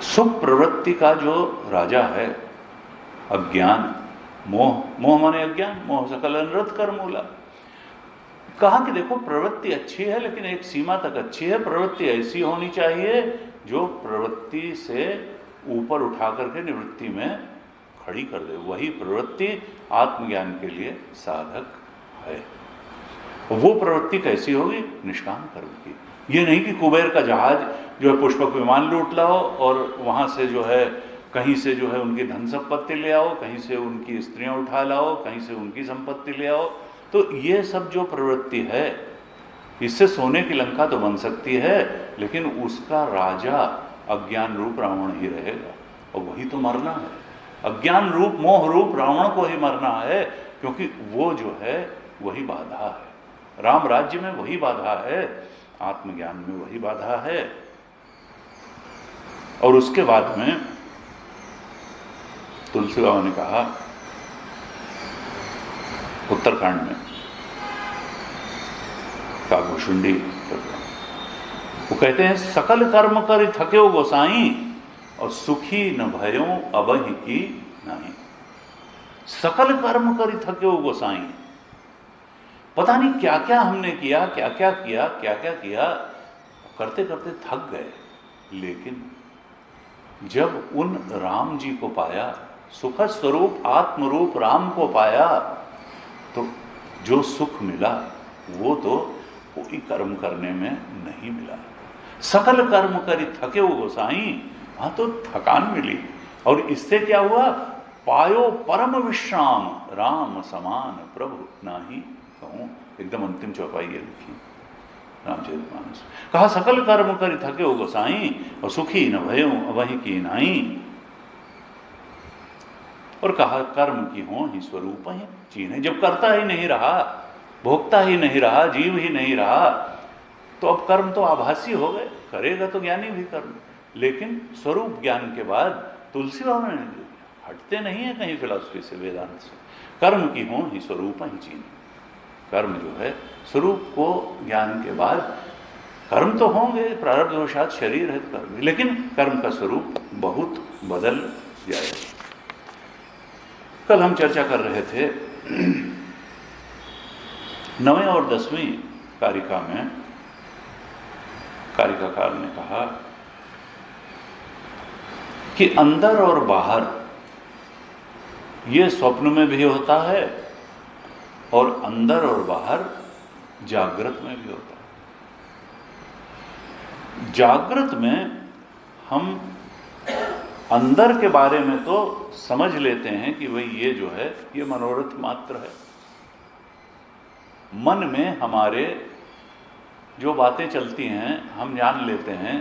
सुख प्रवृत्ति का जो राजा है, अज्ञान, मोह, मोह माने अज्ञान, मोह सकल अनर्थ कर मूला। कहा कि देखो प्रवृत्ति अच्छी है, लेकिन एक सीमा तक अच्छी है। प्रवृत्ति ऐसी होनी चाहिए जो प्रवृत्ति से ऊपर उठा करके निवृत्ति में खड़ी कर दे, वही प्रवृत्ति आत्मज्ञान के लिए साधक है। वो प्रवृत्ति कैसी होगी? निष्काम कर्म की। ये नहीं कि कुबेर का जहाज जो है पुष्पक विमान लूट लाओ और वहाँ से जो है कहीं से जो है उनकी धन संपत्ति ले आओ, कहीं से उनकी स्त्रियां उठा लाओ, कहीं से उनकी संपत्ति ले आओ। तो ये सब जो प्रवृत्ति है, इससे सोने की लंका तो बन सकती है, लेकिन उसका राजा अज्ञान रूप रावण ही रहेगा, और वही तो मरना है। अज्ञान रूप मोह रूप रावण को ही मरना है, क्योंकि वो जो है वही बाधा है। राम राज्य में वही बाधा है, आत्मज्ञान में वही बाधा है। और उसके बाद में तुलसी बाबा ने कहा उत्तरकांड में, काकभूषुंडी, वो कहते हैं सकल कर्म कर थक्यो गोसाई और सुखी न भयो अबहि की नहीं। सकल कर्म कर थक्यो गोसाई, पता नहीं क्या क्या हमने किया, क्या क्या किया, क्या क्या किया, करते करते थक गए। लेकिन जब उन राम जी को पाया, सुखद स्वरूप आत्मरूप राम को पाया, तो जो सुख मिला वो तो कोई कर्म करने में नहीं मिला। सकल कर्म करी थके वो गोसाई, वहां तो थकान मिली। और इससे क्या हुआ? पायो परम विश्राम, राम समान प्रभु नाही कहूँ। एकदम अंतिम चौपाई ये लिखी रामचरितमानस। कहा सकल कर्म करि थके हो गोसाई, और सुखी न भयो अवहि की नाई। और कहा कर्म की हो ही स्वरूप ही चीन है। जब करता ही नहीं रहा, भोगता ही नहीं रहा, जीव ही नहीं रहा, तो अब कर्म तो आभासी हो गए। करेगा तो ज्ञानी भी कर्म, लेकिन स्वरूप ज्ञान के बाद तुलसी बाबा ने हटते नहीं है कहीं फिलॉसफी से, वेदांत से। कर्म की हो ही स्वरूप ही चीन। कर्म जो है स्वरूप को ज्ञान के बाद, कर्म तो होंगे प्रारब्ध वशात शरीर है कर्म, लेकिन कर्म का स्वरूप बहुत बदल जाएगा। कल हम चर्चा कर रहे थे 9वें और 10वीं कारिका में, कारिकाकार ने कहा कि अंदर और बाहर ये स्वप्न में भी होता है, और अंदर और बाहर जागृत में भी होता है। जागृत में हम अंदर के बारे में तो समझ लेते हैं कि भाई ये जो है ये मनोरथ मात्र है। मन में हमारे जो बातें चलती हैं हम जान लेते हैं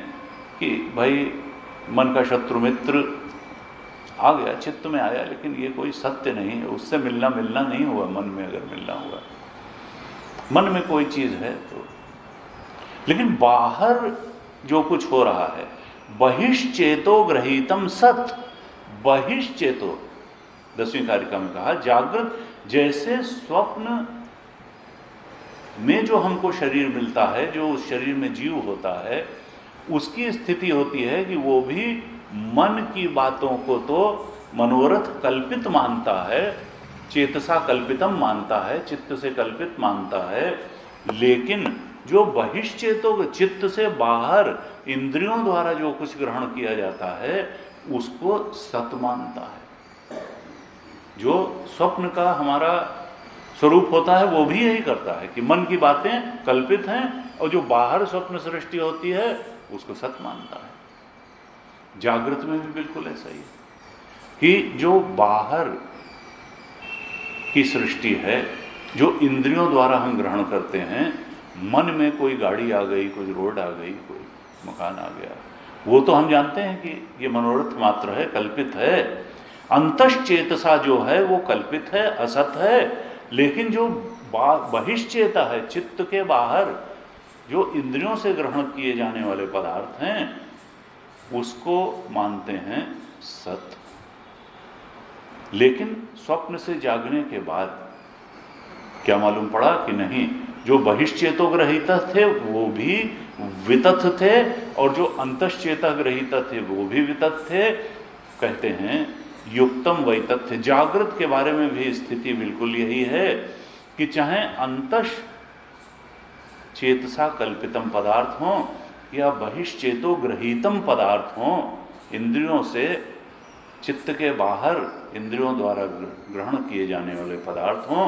कि भाई मन का शत्रु मित्र आ गया, चित्त में आया, लेकिन ये कोई सत्य नहीं है, उससे मिलना नहीं हुआ। मन में अगर मिलना हुआ, मन में कोई चीज़ है तो, लेकिन बाहर जो कुछ हो रहा है, बहिश्चेतो गृहीतम सत, बहिश्चेतो 10वीं कारिका में कहा जागृत, जैसे स्वप्न में जो हमको शरीर मिलता है, जो उस शरीर में जीव होता है, उसकी स्थिति होती है कि वो भी मन की बातों को तो मनोरथ कल्पित मानता है, चेतसा कल्पितम मानता है, चित्त से कल्पित मानता है, लेकिन जो बहिश्चेतो चित्त से बाहर इंद्रियों द्वारा जो कुछ ग्रहण किया जाता है उसको सत मानता है। जो स्वप्न का हमारा स्वरूप होता है वो भी यही करता है कि मन की बातें कल्पित हैं, और जो बाहर स्वप्न सृष्टि होती है उसको सत मानता है। जागृत में भी बिल्कुल ऐसा ही है कि जो बाहर की सृष्टि है, जो इंद्रियों द्वारा हम ग्रहण करते हैं, मन में कोई गाड़ी आ गई, कोई रोड आ गई, कोई मकान आ गया, वो तो हम जानते हैं कि ये मनोरथ मात्र है, कल्पित है। अंतश्चेतसा जो है वो कल्पित है, असत है, लेकिन जो बहिश्चेता है, चित्त के बाहर जो इंद्रियों से ग्रहण किए जाने वाले पदार्थ हैं, उसको मानते हैं सत। लेकिन स्वप्न से जागने के बाद क्या मालूम पड़ा कि नहीं, जो बहिश्चेतो ग्रहीत थे वो भी वितथ थे, और जो अंतश्चेता ग्रहीत थे वो भी वितथ थे। कहते हैं युक्तम वैतथ्य। जागृत के बारे में भी स्थिति बिल्कुल यही है कि चाहे अंतश चेतसा कल्पितम पदार्थ हो या बहिश्चेतो ग्रहीतम पदार्थ हो, इंद्रियों से चित्त के बाहर इंद्रियों द्वारा ग्रहण किए जाने वाले पदार्थ हों,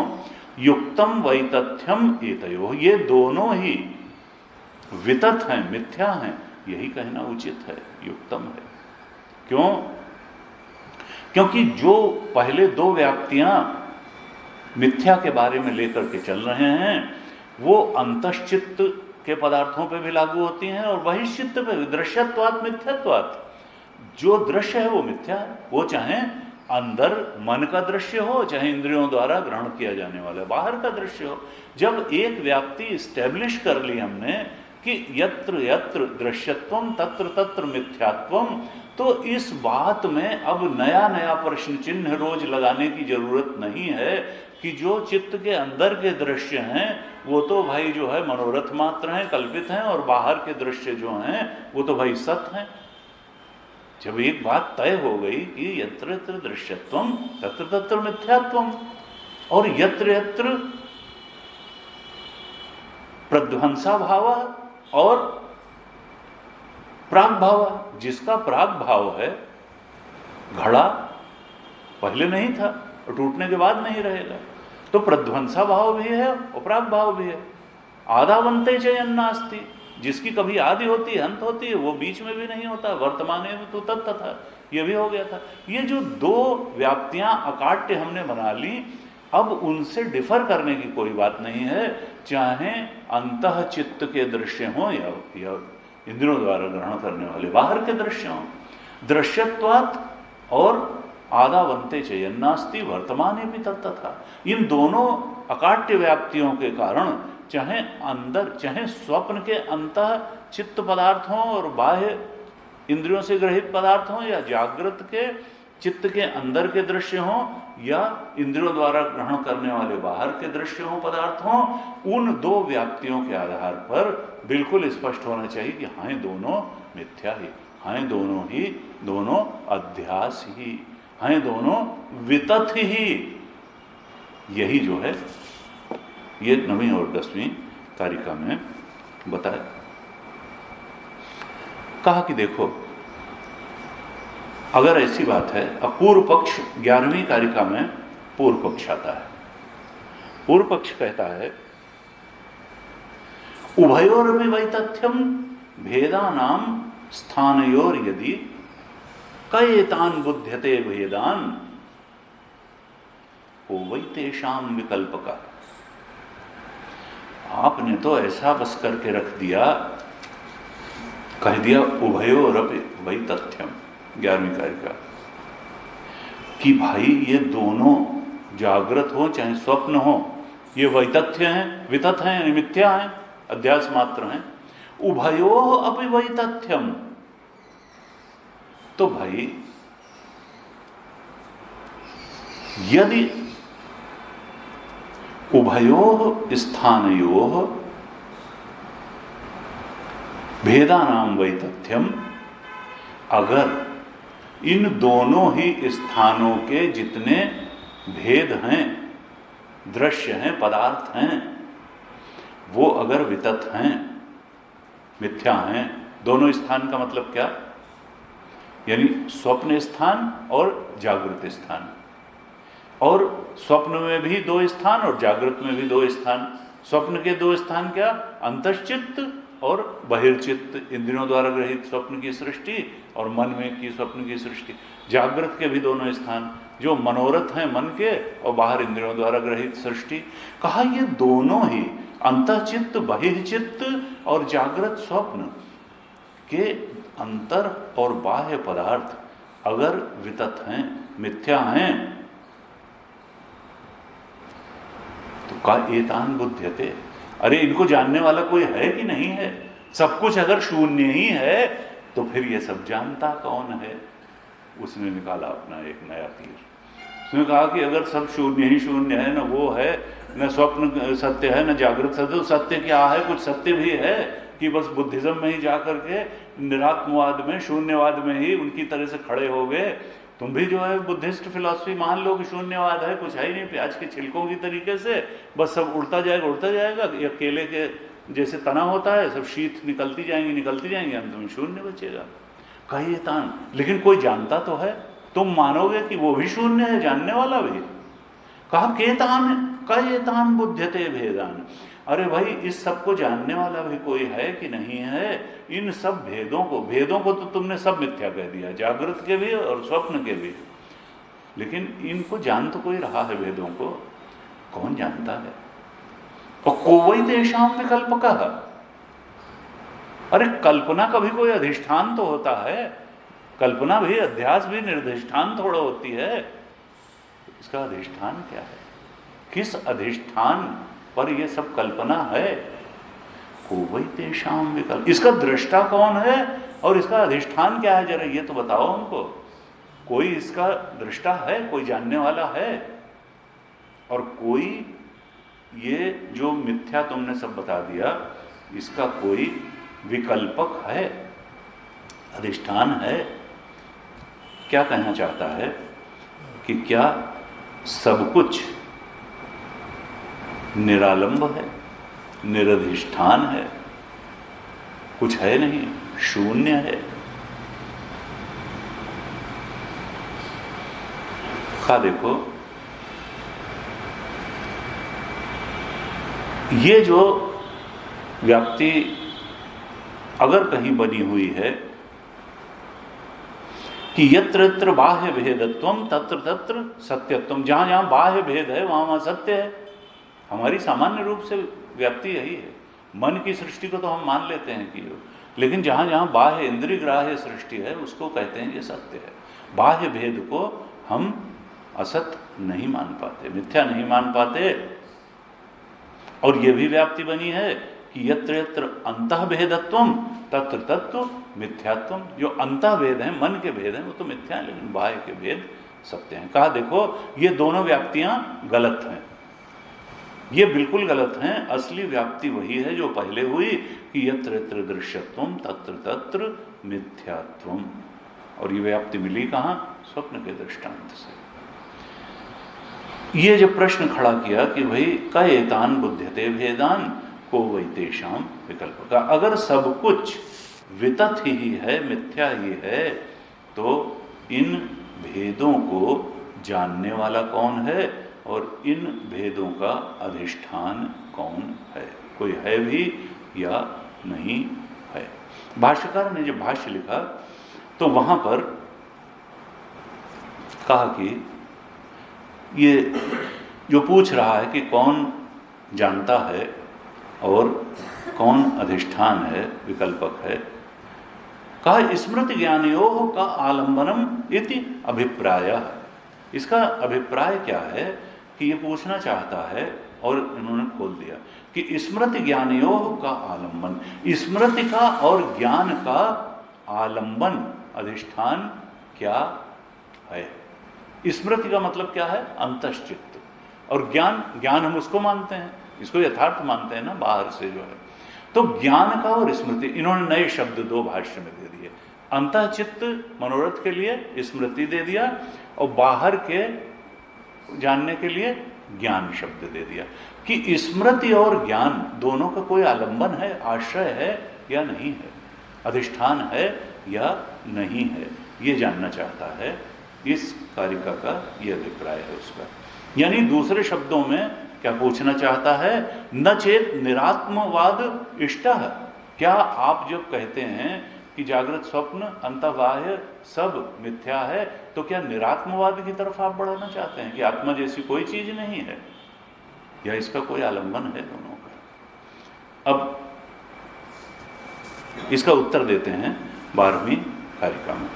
युक्तम वैतथ्यम एतयो, ये दोनों ही वितथ हैं, मिथ्या हैं, यही कहना उचित है, युक्तम है। क्यों? क्योंकि जो पहले दो व्याप्तियां मिथ्या के बारे में लेकर के चल रहे हैं वो अंतश्चित्त के पदार्थों पे भी लागू होती हैं और बहिश्चित्त पे भी। दृश्यत्वात् मिथ्यात्वात्, जो दृश्य है वो मिथ्या है, वो चाहे अंदर मन का दृश्य हो, चाहे इंद्रियों द्वारा ग्रहण किया जाने वाला बाहर का दृश्य हो। जब एक व्याप्ति स्टैब्लिश कर ली हमने कि यत्र यत्र दृश्यत्वम तत्र तत्र मिथ्यात्वम, तो इस बात में अब नया नया प्रश्न चिन्ह रोज लगाने की जरूरत नहीं है कि जो चित्त के अंदर के दृश्य हैं वो तो भाई जो है मनोरथ मात्र हैं, कल्पित हैं, और बाहर के दृश्य जो हैं वो तो भाई सत हैं। जब एक बात तय हो गई कि यत्र यत्र दृश्यत्वम तत्र तत्र मिथ्यात्वम, और यत्र यत्र प्रध्वंसा भाव और प्राग भाव, जिसका प्राग भाव है, घड़ा पहले नहीं था और टूटने के बाद नहीं रहेगा, तो प्रध्वंसा भाव भी है और प्राग भाव भी है। आधावंते चयन नास्ति, जिसकी कभी आदि होती है, अंत होती है, वो बीच में भी नहीं होता। वर्तमान में तो तत्त था, ये भी हो गया था। ये जो दो व्याप्तियां अकाट्य हमने बना ली, अब उनसे डिफर करने की कोई बात नहीं है, चाहे अंतः चित्त के दृश्य हों या इंद्रियों द्वारा ग्रहण करने वाले बाहर के दृश्य हों। दृश्यत्वात् और आदावंते चयन्नास्ति वर्तमाने भी तत्त था। इन दोनों अकाट्य व्याप्तियों के कारण चाहे अंदर, चाहे स्वप्न के अंतः चित्त पदार्थ हों और बाह्य इंद्रियों से ग्रहित पदार्थ हों, या जागृत के चित्त के अंदर के दृश्य हों, या इंद्रियों द्वारा ग्रहण करने वाले बाहर के दृश्य हों, पदार्थ हों, उन दो व्याप्तियों के आधार पर बिल्कुल स्पष्ट होना चाहिए कि हाँ ये दोनों मिथ्या ही, हाँ ये दोनों ही, दोनों अध्यास ही, हाँ ये दोनों वितथ ही। यही जो है ये 9वीं और 10वीं कारिका में बताया। कहा कि देखो, अगर ऐसी बात है, अपूर्व पक्ष 11वीं कारिका में पूर्व पक्ष आता है। पूर्व पक्ष कहता है उभयोरपि वैतथ्यम भेदानाम स्थानयोर यदि कयेतान बुध्यते भेदान को वैतेषाम विकल्पका। आपने तो ऐसा बस करके रख दिया, कह दिया उभयोरपि वैतथ्यम 11वीं कारिका, कि भाई ये दोनों जागृत हो चाहे स्वप्न हो, ये वैतथ्य हैं, वितथ हैं, मिथ्या हैं, अध्यास मात्र हैं। उभयोः अपि वैतथ्यम, तो भाई यदि उभयोः स्थानयोः भेदानाम वैतथ्यम, अगर इन दोनों ही स्थानों के जितने भेद हैं, दृश्य हैं, पदार्थ हैं, वो अगर वितथ हैं, मिथ्या हैं, दोनों स्थान का मतलब क्या, यानी स्वप्न स्थान और जागृत स्थान, और स्वप्न में भी 2 स्थान और जागृत में भी 2 स्थान। स्वप्न के 2 स्थान क्या, अंतश्चित्त और बहिर्चित्त, इंद्रियों द्वारा ग्रहित स्वप्न की सृष्टि और मन में की स्वप्न की सृष्टि। जागृत के भी 2 स्थान, जो मनोरथ हैं मन के और बाहर इंद्रियों द्वारा ग्रहित सृष्टि। कहा ये दोनों ही अंतःचित्त, बहिर्चित्त और जागृत स्वप्न के अंतर और बाह्य पदार्थ अगर वितथ हैं, मिथ्या हैं, तो का एतान बुध्यते, अरे इनको जानने वाला कोई है कि नहीं है? सब कुछ अगर शून्य ही है तो फिर ये सब जानता कौन है? उसने निकाला अपना एक नया तीर। उसने कहा कि अगर सब शून्य ही शून्य है, न वो है, न स्वप्न सत्य है, न जागृत सत्य, तो सत्य क्या है? कुछ सत्य भी है कि बस बुद्धिज्म में ही जा करके निरात्मवाद में, शून्यवाद में ही उनकी तरह से खड़े हो गए। तुम भी जो है बुद्धिस्ट फिलॉसफी मान लो कि शून्यवाद है, कुछ है ही नहीं, प्याज के छिलकों की तरीके से बस सब उड़ता जाएगा, या केले के जैसे तना होता है, सब शीत निकलती जाएंगी, अंत में शून्य बचेगा। कहिए तान, लेकिन कोई जानता तो है, तुम मानोगे कि वो भी शून्य है, जानने वाला भी। कहा केतान कयेतान बुध्यते भेदान, अरे भाई इस सब को जानने वाला भी कोई है कि नहीं है? इन सब भेदों को तो तुमने सब मिथ्या कह दिया, जागृत के भी और स्वप्न के भी, लेकिन इनको जान तो कोई रहा है, भेदों को कौन जानता है? और को वैतेषाम विकल्पकः, अरे कल्पना का भी कोई अधिष्ठान तो होता है, कल्पना भी, अध्यास भी निर्धिष्ठान थोड़ा होती है। इसका अधिष्ठान क्या है? किस अधिष्ठान पर यह सब कल्पना है? को वैतेषाम विकल्प, इसका दृष्टा कौन है और इसका अधिष्ठान क्या है? जरा ये तो बताओ हमको। कोई इसका दृष्टा है, कोई जानने वाला है, और कोई ये जो मिथ्या तुमने सब बता दिया, इसका कोई विकल्पक है, अधिष्ठान है? क्या कहना चाहता है कि क्या सब कुछ निरालंब है, निरधिष्ठान है, कुछ है नहीं, शून्य है? का देखो, ये जो व्याप्ति अगर कहीं बनी हुई है कि यत्र यत्र बाह्य भेदत्वम तत्र तत्र सत्यत्वम, जहां जहां बाह्य भेद है वहां वहां सत्य है। हमारी सामान्य रूप से व्याप्ति यही है। मन की सृष्टि को तो हम मान लेते हैं कि, लेकिन जहां जहां बाह्य इंद्रिय ग्राह्य सृष्टि है उसको कहते हैं ये सत्य है। बाह्य भेद को हम असत नहीं मान पाते, मिथ्या नहीं मान पाते। और ये भी व्याप्ति बनी है कि यत्र यत्र अंतः भेदत्वम तत्र तत्व मिथ्यात्वम। जो अंतः भेद है, मन के भेद हैं, वो तो मिथ्या है, लेकिन बाह्य के भेद सत्य हैं। कहा देखो ये दोनों व्याप्तियां गलत हैं, ये बिल्कुल गलत हैं। असली व्याप्ति वही है जो पहले हुई कि यत्र यत्र दृश्यत्वम तत्र तत्र मिथ्यात्वम। और ये व्याप्ति मिली कहाँ? स्वप्न के दृष्टांत से। ये जब प्रश्न खड़ा किया कि भाई कएतान बुध्यते भेदान को वैतेषाम विकल्प का, अगर सब कुछ वितथ ही है, मिथ्या ही है, तो इन भेदों को जानने वाला कौन है और इन भेदों का अधिष्ठान कौन है? कोई है भी या नहीं है? भाष्यकार ने जब भाष्य लिखा तो वहां पर कहा कि ये जो पूछ रहा है कि कौन जानता है और कौन अधिष्ठान है, विकल्पक है, कहा स्मृति ज्ञानयोः का आलंबनम इति अभिप्राय। इसका अभिप्राय क्या है कि ये पूछना चाहता है, और इन्होंने खोल दिया कि स्मृति ज्ञानयोः का आलंबन, स्मृति का और ज्ञान का आलंबन, अधिष्ठान क्या है? स्मृति का मतलब क्या है? अंतश्चित्त। और ज्ञान, ज्ञान हम उसको मानते हैं, इसको यथार्थ मानते हैं ना, बाहर से जो है। तो ज्ञान का और स्मृति, इन्होंने नए शब्द दो भाष्य में दे दिए। अंतःचित्त मनोरथ के लिए स्मृति दे दिया, और बाहर के जानने के लिए ज्ञान शब्द दे दिया। कि स्मृति और ज्ञान दोनों का कोई आलंबन है, आश्रय है या नहीं है, अधिष्ठान है या नहीं है, ये जानना चाहता है। इस कारिका का ये अभिप्राय है उसका। यानी दूसरे शब्दों में क्या पूछना चाहता है? न चेत निरात्मवाद इष्टः। क्या आप जब कहते हैं कि जागृत स्वप्न अंतर्बाह्य सब मिथ्या है, तो क्या निरात्मवाद की तरफ आप बढ़ाना चाहते हैं कि आत्मा जैसी कोई चीज नहीं है, या इसका कोई आलंबन है दोनों का? अब इसका उत्तर देते हैं 12वीं कारिका में।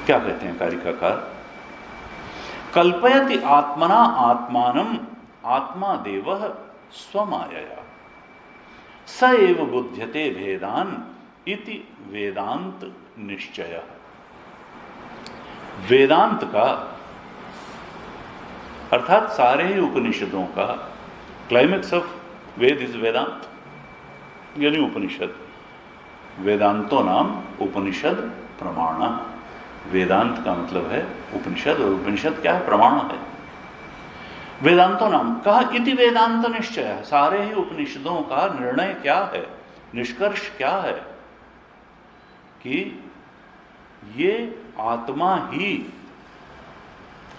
क्या कहते हैं कारिकाकार? कल्पयति आत्मना आत्मानम आत्मा देवः स्वमायया स एव बुध्यते भेदान इति वेदांत निश्चय। वेदांत का अर्थात सारे ही उपनिषदों का क्लाइमेक्स ऑफ वेद इज वेदांत, यानी उपनिषद। वेदांतो नाम उपनिषद प्रमाण। वेदांत का मतलब है उपनिषद, और उपनिषद क्या है? प्रमाण है। वेदांतो नाम कहा इति वेदांत निश्चय। सारे ही उपनिषदों का निर्णय क्या है, निष्कर्ष क्या है? कि ये आत्मा ही,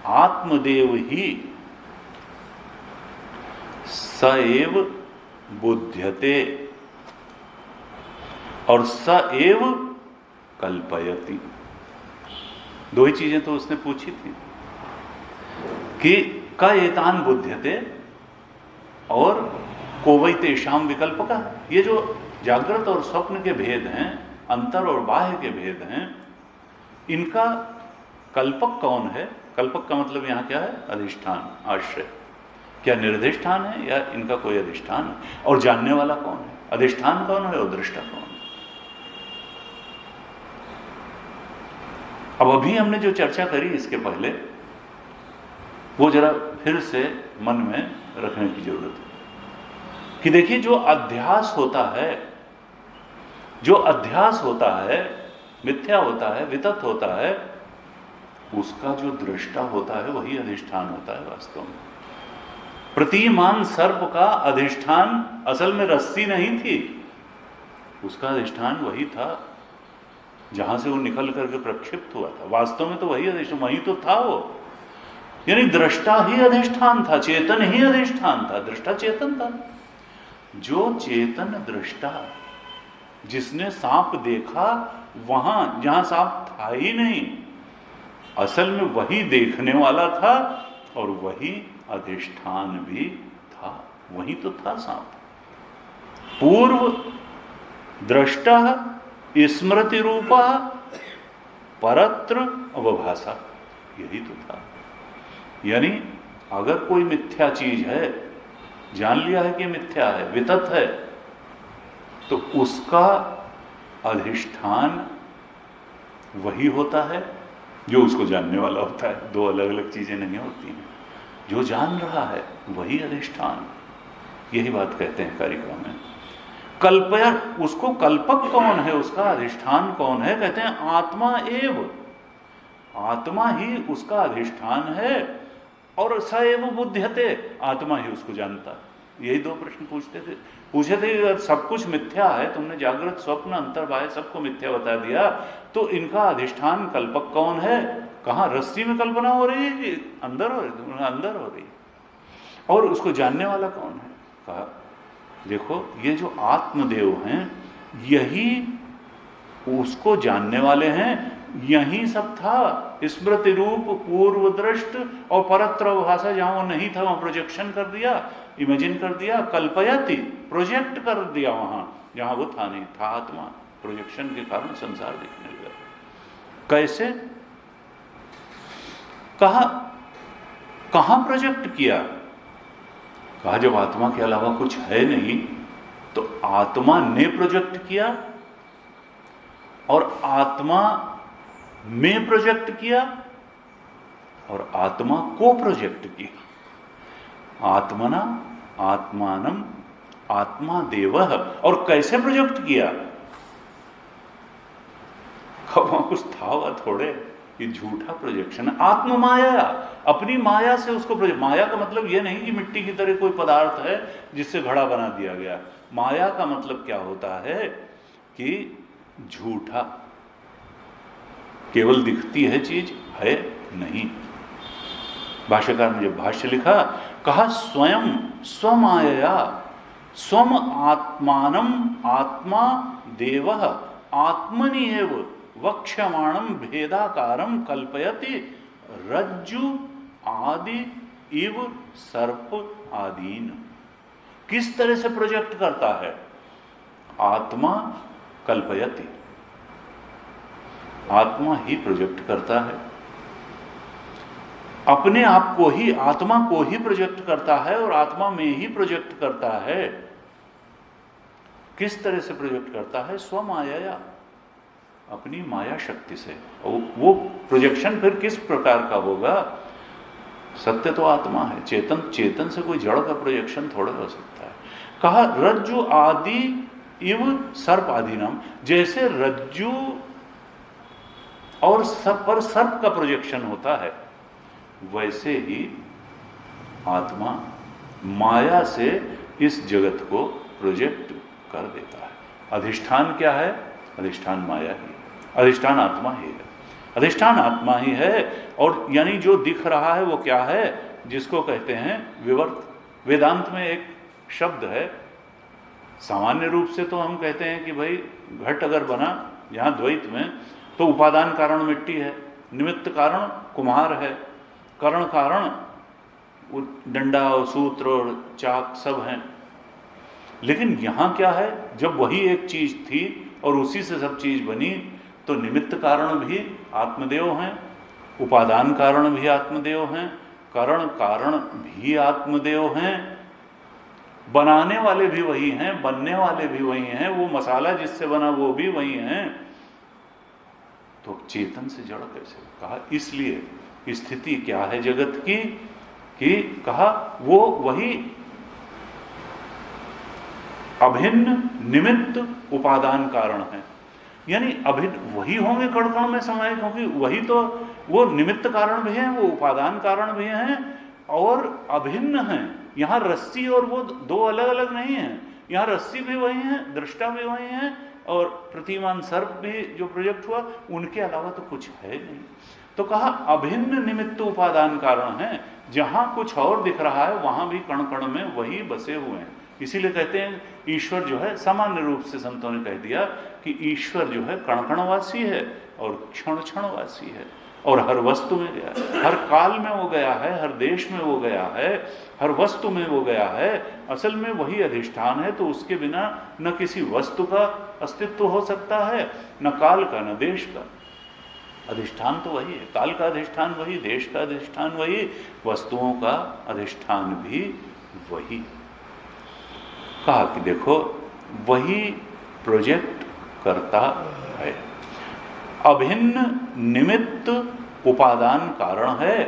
आत्मदेव ही स एव बुध्यते और स एव कल्पयति। दो ही चीजें तो उसने पूछी थी कि का एतान बुध्यते और कोवैतेषाम विकल्प का। ये जो जागृत और स्वप्न के भेद हैं, अंतर और बाह्य के भेद हैं, इनका कल्पक कौन है? कल्पक का मतलब यहाँ क्या है? अधिष्ठान, आश्रय। क्या निर्धिष्ठान है या इनका कोई अधिष्ठान है? और जानने वाला कौन है? अधिष्ठान कौन है और दृष्टा कौन है? अब अभी हमने जो चर्चा करी इसके पहले, वो जरा फिर से मन में रखने की जरूरत है कि देखिए, जो अध्यास होता है, जो अध्यास होता है, मिथ्या होता है, वितत होता है, उसका जो दृष्टा होता है वही अधिष्ठान होता है वास्तव में। प्रतिमान सर्प का अधिष्ठान असल में रस्सी नहीं थी, उसका अधिष्ठान वही था जहां से वो निकल करके प्रक्षिप्त हुआ था। वास्तव में तो वही अधिष्ठान, वही तो था वो। यानी दृष्टा ही अधिष्ठान था, चेतन ही अधिष्ठान था, दृष्टा चेतन था। जो चेतन दृष्टा जिसने सांप देखा वहां जहां सांप था ही नहीं, असल में वही देखने वाला था और वही अधिष्ठान भी था, वही तो था सांप। पूर्व दृष्टा स्मृति रूपा परत्र अवभाषा, यही तो था। यानी अगर कोई मिथ्या चीज है, जान लिया है कि मिथ्या है, वितत है, तो उसका अधिष्ठान वही होता है जो उसको जानने वाला होता है। दो अलग अलग चीजें नहीं होती हैं। जो जान रहा है वही अधिष्ठान, यही बात कहते हैं कारिका में। कल्पया, उसको कल्पक कौन है, उसका अधिष्ठान कौन है? कहते हैं आत्मा एव, आत्मा ही उसका अधिष्ठान है और स एव बुध्यते, आत्मा ही उसको जानता है। यही दो प्रश्न पूछे थे अगर सब कुछ मिथ्या है, तुमने जागृत स्वप्न अंतर्बाह्य सबको मिथ्या बता दिया, तो इनका अधिष्ठान कल्पक कौन है? कहाँ रस्सी में कल्पना हो रही है कि अंदर हो रही? अंदर हो रही। और उसको जानने वाला कौन है? कहा देखो ये जो आत्मदेव हैं यही उसको जानने वाले हैं, यही सब था। स्मृति रूप, पूर्व दृष्ट और परत्र भाषा, जहां वो नहीं था वहां प्रोजेक्शन कर दिया, इमेजिन कर दिया, कल्पयति, प्रोजेक्ट कर दिया वहां जहां वो था नहीं, था आत्मा। प्रोजेक्शन के कारण संसार दिखने लगा। कैसे? कहां प्रोजेक्ट किया? कहा जब आत्मा के अलावा कुछ है नहीं तो आत्मा ने प्रोजेक्ट किया और आत्मा में प्रोजेक्ट किया और आत्मा को प्रोजेक्ट किया। आत्मना आत्मानम आत्मा देवः। और कैसे प्रोजेक्ट किया? वहां कुछ था हुआ थोड़े, ये झूठा प्रोजेक्शन है। आत्म माया, अपनी माया से उसको माया का मतलब यह नहीं कि मिट्टी की तरह कोई पदार्थ है जिससे घड़ा बना दिया गया। माया का मतलब क्या होता है कि झूठा, केवल दिखती है चीज, है नहीं। भाष्यकार ने जब भाष्य लिखा, कहा स्वयं स्वमायया स्वम आत्मानम आत्मा देवः आत्मनि एव वक्ष्यमाणम भेदाकारम कल्पयति रज्जु आदि इव सर्प आदीन। किस तरह से प्रोजेक्ट करता है? आत्मा कल्पयति, आत्मा ही प्रोजेक्ट करता है, अपने आप को ही, आत्मा को ही प्रोजेक्ट करता है और आत्मा में ही प्रोजेक्ट करता है। किस तरह से प्रोजेक्ट करता है? स्वमाया, अपनी माया शक्ति से। वो प्रोजेक्शन फिर किस प्रकार का होगा? सत्य तो आत्मा है, चेतन, चेतन से कोई जड़ का प्रोजेक्शन थोड़ा हो सकता है। कहा रज्जु आदि इव सर्प आदि नाम, जैसे रज्जु और सर्प पर सर्प का प्रोजेक्शन होता है, वैसे ही आत्मा माया से इस जगत को प्रोजेक्ट कर देता है। अधिष्ठान क्या है? अधिष्ठान माया ही, अधिष्ठान आत्मा ही है, अधिष्ठान आत्मा ही है। और यानी जो दिख रहा है वो क्या है? जिसको कहते हैं विवर्त। वेदांत में एक शब्द है, सामान्य रूप से तो हम कहते हैं कि भाई घट अगर बना यहाँ द्वैत में तो उपादान कारण मिट्टी है, निमित्त कारण कुम्हार है, करण कारण डंडा और सूत्र और चाक सब हैं। लेकिन यहाँ क्या है? जब वही एक चीज थी और उसी से सब चीज बनी, तो निमित्त कारण भी आत्मदेव हैं, उपादान कारण भी आत्मदेव हैं, करण कारण भी आत्मदेव हैं, बनाने वाले भी वही हैं, बनने वाले भी वही हैं, वो मसाला जिससे बना वो भी वही हैं। तो चेतन से जड़ कैसे? कहा इसलिए स्थिति क्या है जगत की कि कहा वो वही अभिन्न निमित्त उपादान कारण है। यानी अभिन्न वही होंगे कण कण में समाये, क्योंकि वही तो वो निमित्त कारण भी हैं, वो उपादान कारण भी हैं और अभिन्न हैं। यहाँ रस्सी और वो दो अलग अलग नहीं हैं, यहाँ रस्सी भी वही है, दृष्टा भी वही है और प्रतिमान सर्प भी जो प्रोजेक्ट हुआ उनके अलावा तो कुछ है नहीं। तो कहा अभिन्न निमित्त उपादान कारण है, जहां कुछ और दिख रहा है वहां भी कण कण में वही बसे हुए हैं, इसीलिए कहते हैं ईश्वर जो है, सामान्य रूप से संतों ने कह दिया कि ईश्वर जो है कण कणवासी है और क्षण क्षणवासी है, और हर वस्तु में गया है, हर काल में वो गया है, हर देश में वो गया है, हर वस्तु में वो गया है। असल में वही अधिष्ठान है, तो उसके बिना न किसी वस्तु का अस्तित्व हो सकता है, न काल का, न देश का। अधिष्ठान तो वही है, काल का अधिष्ठान वही, देश का अधिष्ठान वही, वस्तुओं का अधिष्ठान भी वही। कहा कि देखो वही प्रोजेक्ट करता है, अभिन्न निमित्त उपादान कारण है।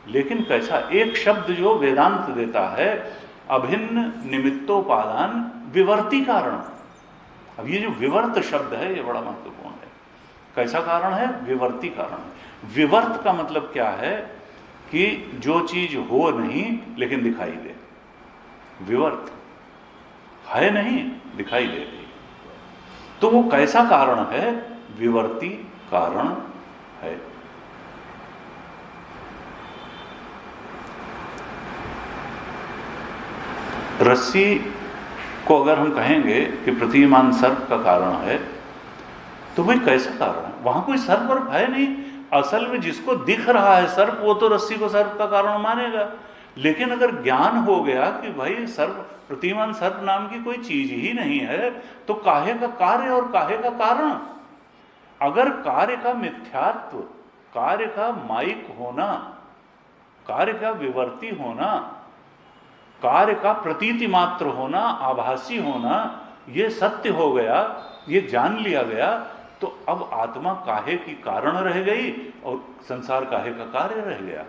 लेकिन कैसा एक शब्द जो वेदांत देता है, अभिन्न निमित्तोपादान विवर्ती कारण। अब ये जो विवर्त शब्द है ये बड़ा महत्वपूर्ण है। कैसा कारण है? विवर्ती कारण। विवर्त का मतलब क्या है कि जो चीज हो नहीं लेकिन दिखाई दे, विवर्त है नहीं दिखाई दे रही, तो वो कैसा कारण है? विवर्ती कारण है। रस्सी को अगर हम कहेंगे कि प्रतीयमान सर्प का कारण है, तो भाई कैसा कारण है? वहां कोई सर्प वर्प है नहीं। असल में जिसको दिख रहा है सर्प, वो तो रस्सी को सर्प का कारण मानेगा। लेकिन अगर ज्ञान हो गया कि भाई सर्प, प्रतीयमान सर्प नाम की कोई चीज ही नहीं है, तो काहे का कार्य और काहे का कारण? अगर कार्य का मिथ्यात्व, कार्य का माइक होना, कार्य का विवर्ती होना, कार्य का प्रतीति मात्र होना, आभासी होना, ये सत्य हो गया, ये जान लिया गया, तो अब आत्मा काहे की कारण रह गई और संसार काहे का कार्य रह गया।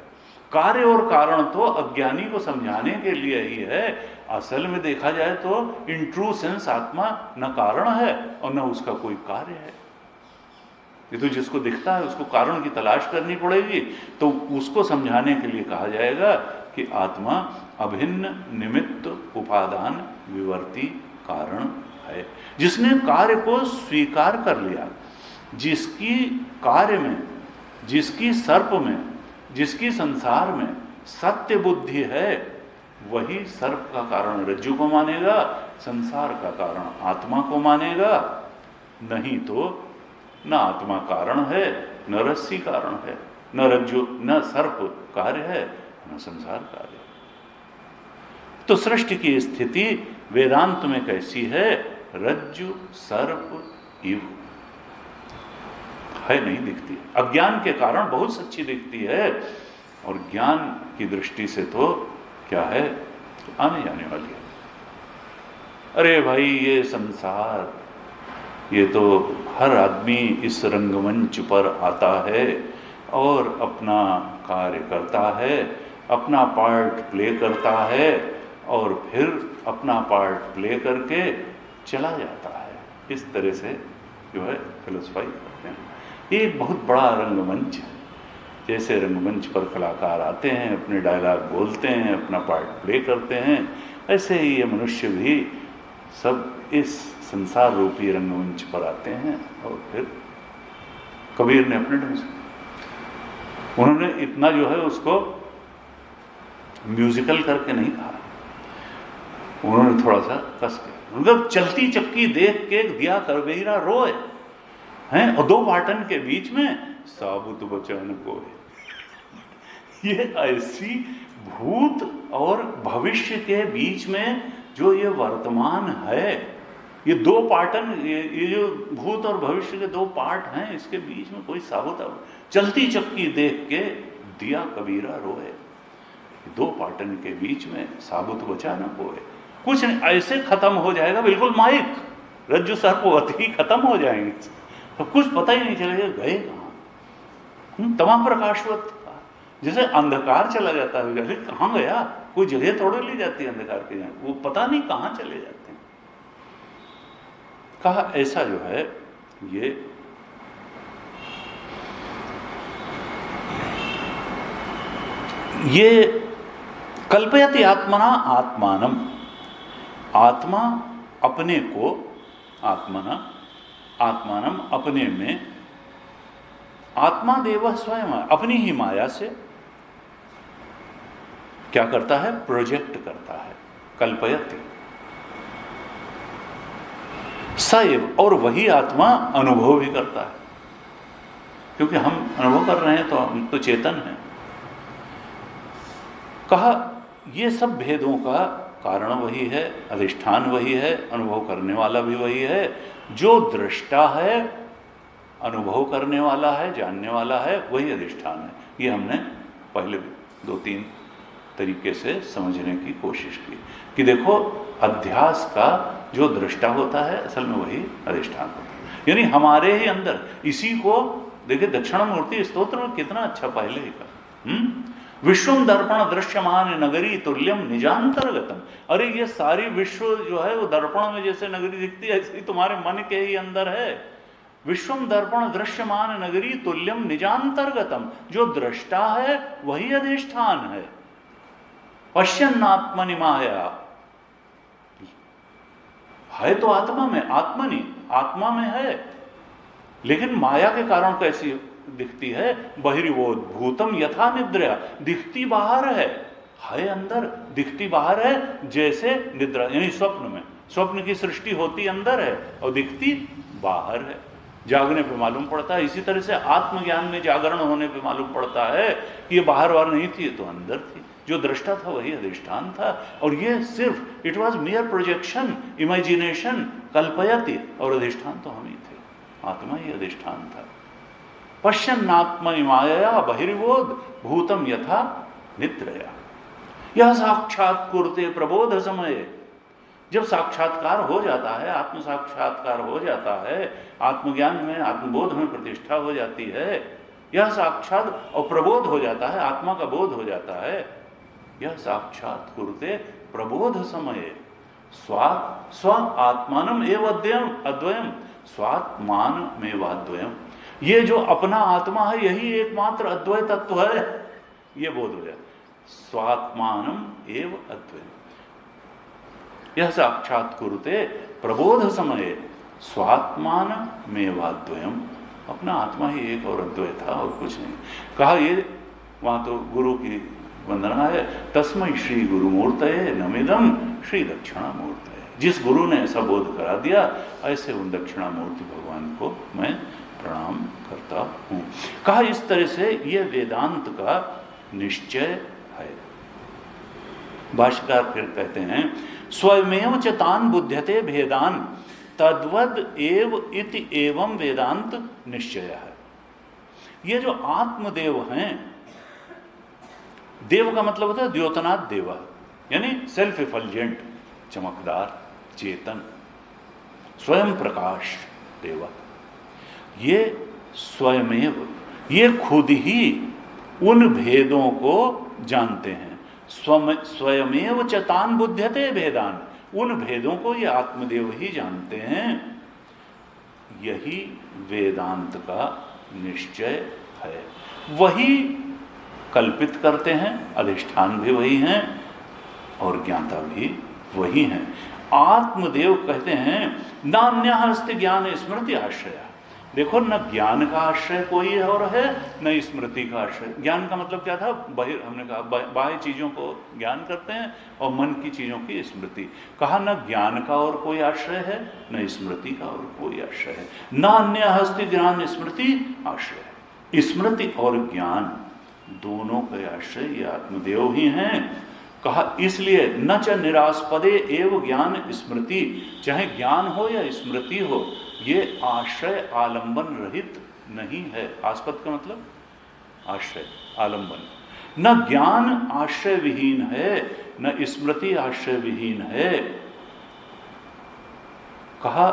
कार्य और कारण तो अज्ञानी को समझाने के लिए ही है। असल में देखा जाए तो इन ट्रू सेंस आत्मा न कारण है और न उसका कोई कार्य है। ये तो जिसको दिखता है उसको कारण की तलाश करनी पड़ेगी, तो उसको समझाने के लिए कहा जाएगा कि आत्मा अभिन्न निमित्त उपादान विवर्ती कारण है। जिसने कार्य को स्वीकार कर लिया, जिसकी कार्य में, जिसकी सर्प में, जिसकी संसार में सत्य बुद्धि है, वही सर्प का कारण रज्जु को मानेगा, संसार का कारण आत्मा को मानेगा। नहीं तो न आत्मा कारण है, न रस्सी कारण है, न रज्जु, न सर्प कार्य है, न संसार कार्य। तो सृष्टि की स्थिति वेदांत में कैसी है? रज्जु सर्प इव है, नहीं दिखती। अज्ञान के कारण बहुत सच्ची दिखती है, और ज्ञान की दृष्टि से तो क्या है? आने जाने वाली है। अरे भाई ये संसार, ये तो हर आदमी इस रंगमंच पर आता है और अपना कार्य करता है, अपना पार्ट प्ले करता है और फिर अपना पार्ट प्ले करके चला जाता है। इस तरह से जो है फिलोसफाई करते हैं। ये एक बहुत बड़ा रंगमंच है। जैसे रंगमंच पर कलाकार आते हैं, अपने डायलॉग बोलते हैं, अपना पार्ट प्ले करते हैं, ऐसे ही ये मनुष्य भी सब इस संसार रूपी रंगमंच पर आते हैं। और फिर कबीर ने अपने ढंग से, उन्होंने इतना जो है उसको म्यूजिकल करके नहीं कहा, उन्होंने थोड़ा सा कस के, मतलब चलती चक्की देख के दिया कबीरा रोए हैं, और दो पाटन के बीच में साबुत बचन को। ये ऐसी भूत और भविष्य के बीच में जो ये वर्तमान है, ये दो पाटन, ये जो भूत और भविष्य के दो पार्ट हैं, इसके बीच में कोई साबुत, चलती चक्की देख के दिया कबीरा रोए। दो पाटन के बीच में साबुत बचा न कोई। कुछ नहीं, ऐसे खत्म हो जाएगा बिल्कुल माइक, रज्जु सर्पवती खत्म हो जाएंगे, तो कुछ पता ही नहीं चलेगा गए कहाँ। तमाम प्रकाशवत का जैसे अंधकार चला जाता है, कहाँ गया, कोई जगह थोड़ी ली जाती है अंधकार के, जाए वो पता नहीं कहाँ चले जाते हैं। कहा ऐसा जो है ये कल्पयति आत्मना आत्मानम, आत्मा अपने को, आत्मना आत्मानम अपने में, आत्मा देव स्वयं अपनी ही माया से क्या करता है? प्रोजेक्ट करता है। कल्पयति सएव, और वही आत्मा अनुभव भी करता है, क्योंकि हम अनुभव कर रहे हैं तो हम तो चेतन हैं। कहा ये सब भेदों का कारण वही है, अधिष्ठान वही है, अनुभव करने वाला भी वही है। जो दृष्टा है, अनुभव करने वाला है, जानने वाला है, वही अधिष्ठान है। ये हमने पहले 2-3 तरीके से समझने की कोशिश की कि देखो, अध्यास का जो दृष्टा होता है असल में वही अधिष्ठान होता है। यानी हमारे ही अंदर, इसी को देखिए दक्षिणामूर्ति स्तोत्र में कितना अच्छा पहले ही कहा, विश्वम दर्पण दृश्यमान नगरी तुल्यम निजांतर्गतम। अरे ये सारी विश्व जो है वो दर्पण में जैसे नगरी दिखती है, ऐसे ही तुम्हारे मन के ही अंदर है। विश्वम दर्पण दृश्यमान नगरी तुल्यम निजांतर्गतम, जो दृष्टा है वही अधिष्ठान है। पश्यन्नात्मनि माया, है तो आत्मा में, आत्मनि आत्मा में है, लेकिन माया के कारण कैसी दिखती है? बहिर्वोध भूतम यथा निद्रा, दिखती बाहर है अंदर, दिखती बाहर है, जैसे निद्रा यानी स्वप्न में, स्वप्न की सृष्टि होती अंदर है और दिखती बाहर है। जागने पे मालूम पड़ता है। इसी तरह से आत्मज्ञान में जागरण होने पे मालूम पड़ता है कि ये बाहर बाहर नहीं थी, ये तो अंदर थी। जो दृष्टा था वही अधिष्ठान था, और ये सिर्फ इट वॉज मियर प्रोजेक्शन, इमेजिनेशन, कल्पयति, और अधिष्ठान तो हम ही थे, आत्मा ही अधिष्ठान था। पश्यन्नात्मनि मायया बहिर्वोध भूतम यथा निद्रया, यह साक्षात कुरुते प्रबोध समय। जब साक्षात्कार हो जाता है, आत्म साक्षात्कार हो जाता है, आत्मज्ञान में, आत्मबोध में प्रतिष्ठा हो जाती है, यह साक्षात और प्रबोध हो जाता है, आत्मा का बोध हो जाता है। यह साक्षात कुरुते प्रबोध समय स्व आत्मानम एव अद्वयम, स्वात्मान में वाद्वयम। ये जो अपना आत्मा है यही एकमात्र अद्वैत तत्व है, ये बोध हो जाए। स्वात्मानम एव अद्वयम, यह साक्षात कुरुते प्रबोध समय स्वात्मान में वाद्वयम, अपना आत्मा ही एक और अद्वैत था और कुछ नहीं। कहा ये वहां तो गुरु की वंदना है, तस्मै श्री गुरुमूर्तये नमिदम श्री दक्षिणामूर्तये। जिस गुरु ने ऐसा बोध करा दिया, ऐसे उन दक्षिणामूर्ति भगवान को मैं प्रणाम करता हूं। कहा इस तरह से यह वेदांत का निश्चय है। भाष्यकार फिर कहते हैं, स्वयमेव च तान बुध्यते भेदान तद्वद एव इति एवं वेदांत निश्चय है। ये जो आत्मदेव हैं, देव का मतलब होता है द्योतनाथ देवा, यानी सेल्फ इफल्जेंट, चमकदार, चेतन, स्वयं प्रकाश देवा। ये स्वयमेव, ये खुद ही उन भेदों को जानते हैं। स्वयमेव च तान बुध्यते भेदान, उन भेदों को ये आत्मदेव ही जानते हैं। यही वेदांत का निश्चय है। वही कल्पित करते हैं, अधिष्ठान भी वही हैं और ज्ञाता भी वही हैं। आत्मदेव कहते हैं नान्यः अस्ति ज्ञान स्मृति आश्रया। देखो, न ज्ञान का आश्रय कोई और है, न स्मृति का आश्रय। ज्ञान का मतलब क्या था? हमने कहा बाह्य चीजों को ज्ञान करते हैं और मन की चीजों की स्मृति। कहा न ज्ञान का और कोई आश्रय है, न स्मृति का और कोई आश्रय है। न अन्य हस्ति ज्ञान स्मृति आश्रय। स्मृति और ज्ञान दोनों के आश्रय ये आत्मदेव ही हैं। कहा इसलिए न च निरास्पदे एव ज्ञान स्मृति, चाहे ज्ञान हो या स्मृति हो, ये आश्रय आलंबन रहित नहीं है। आस्पद का मतलब आश्रय, आलंबन। न ज्ञान आश्रय विहीन है, न स्मृति आश्रय विहीन है। कहा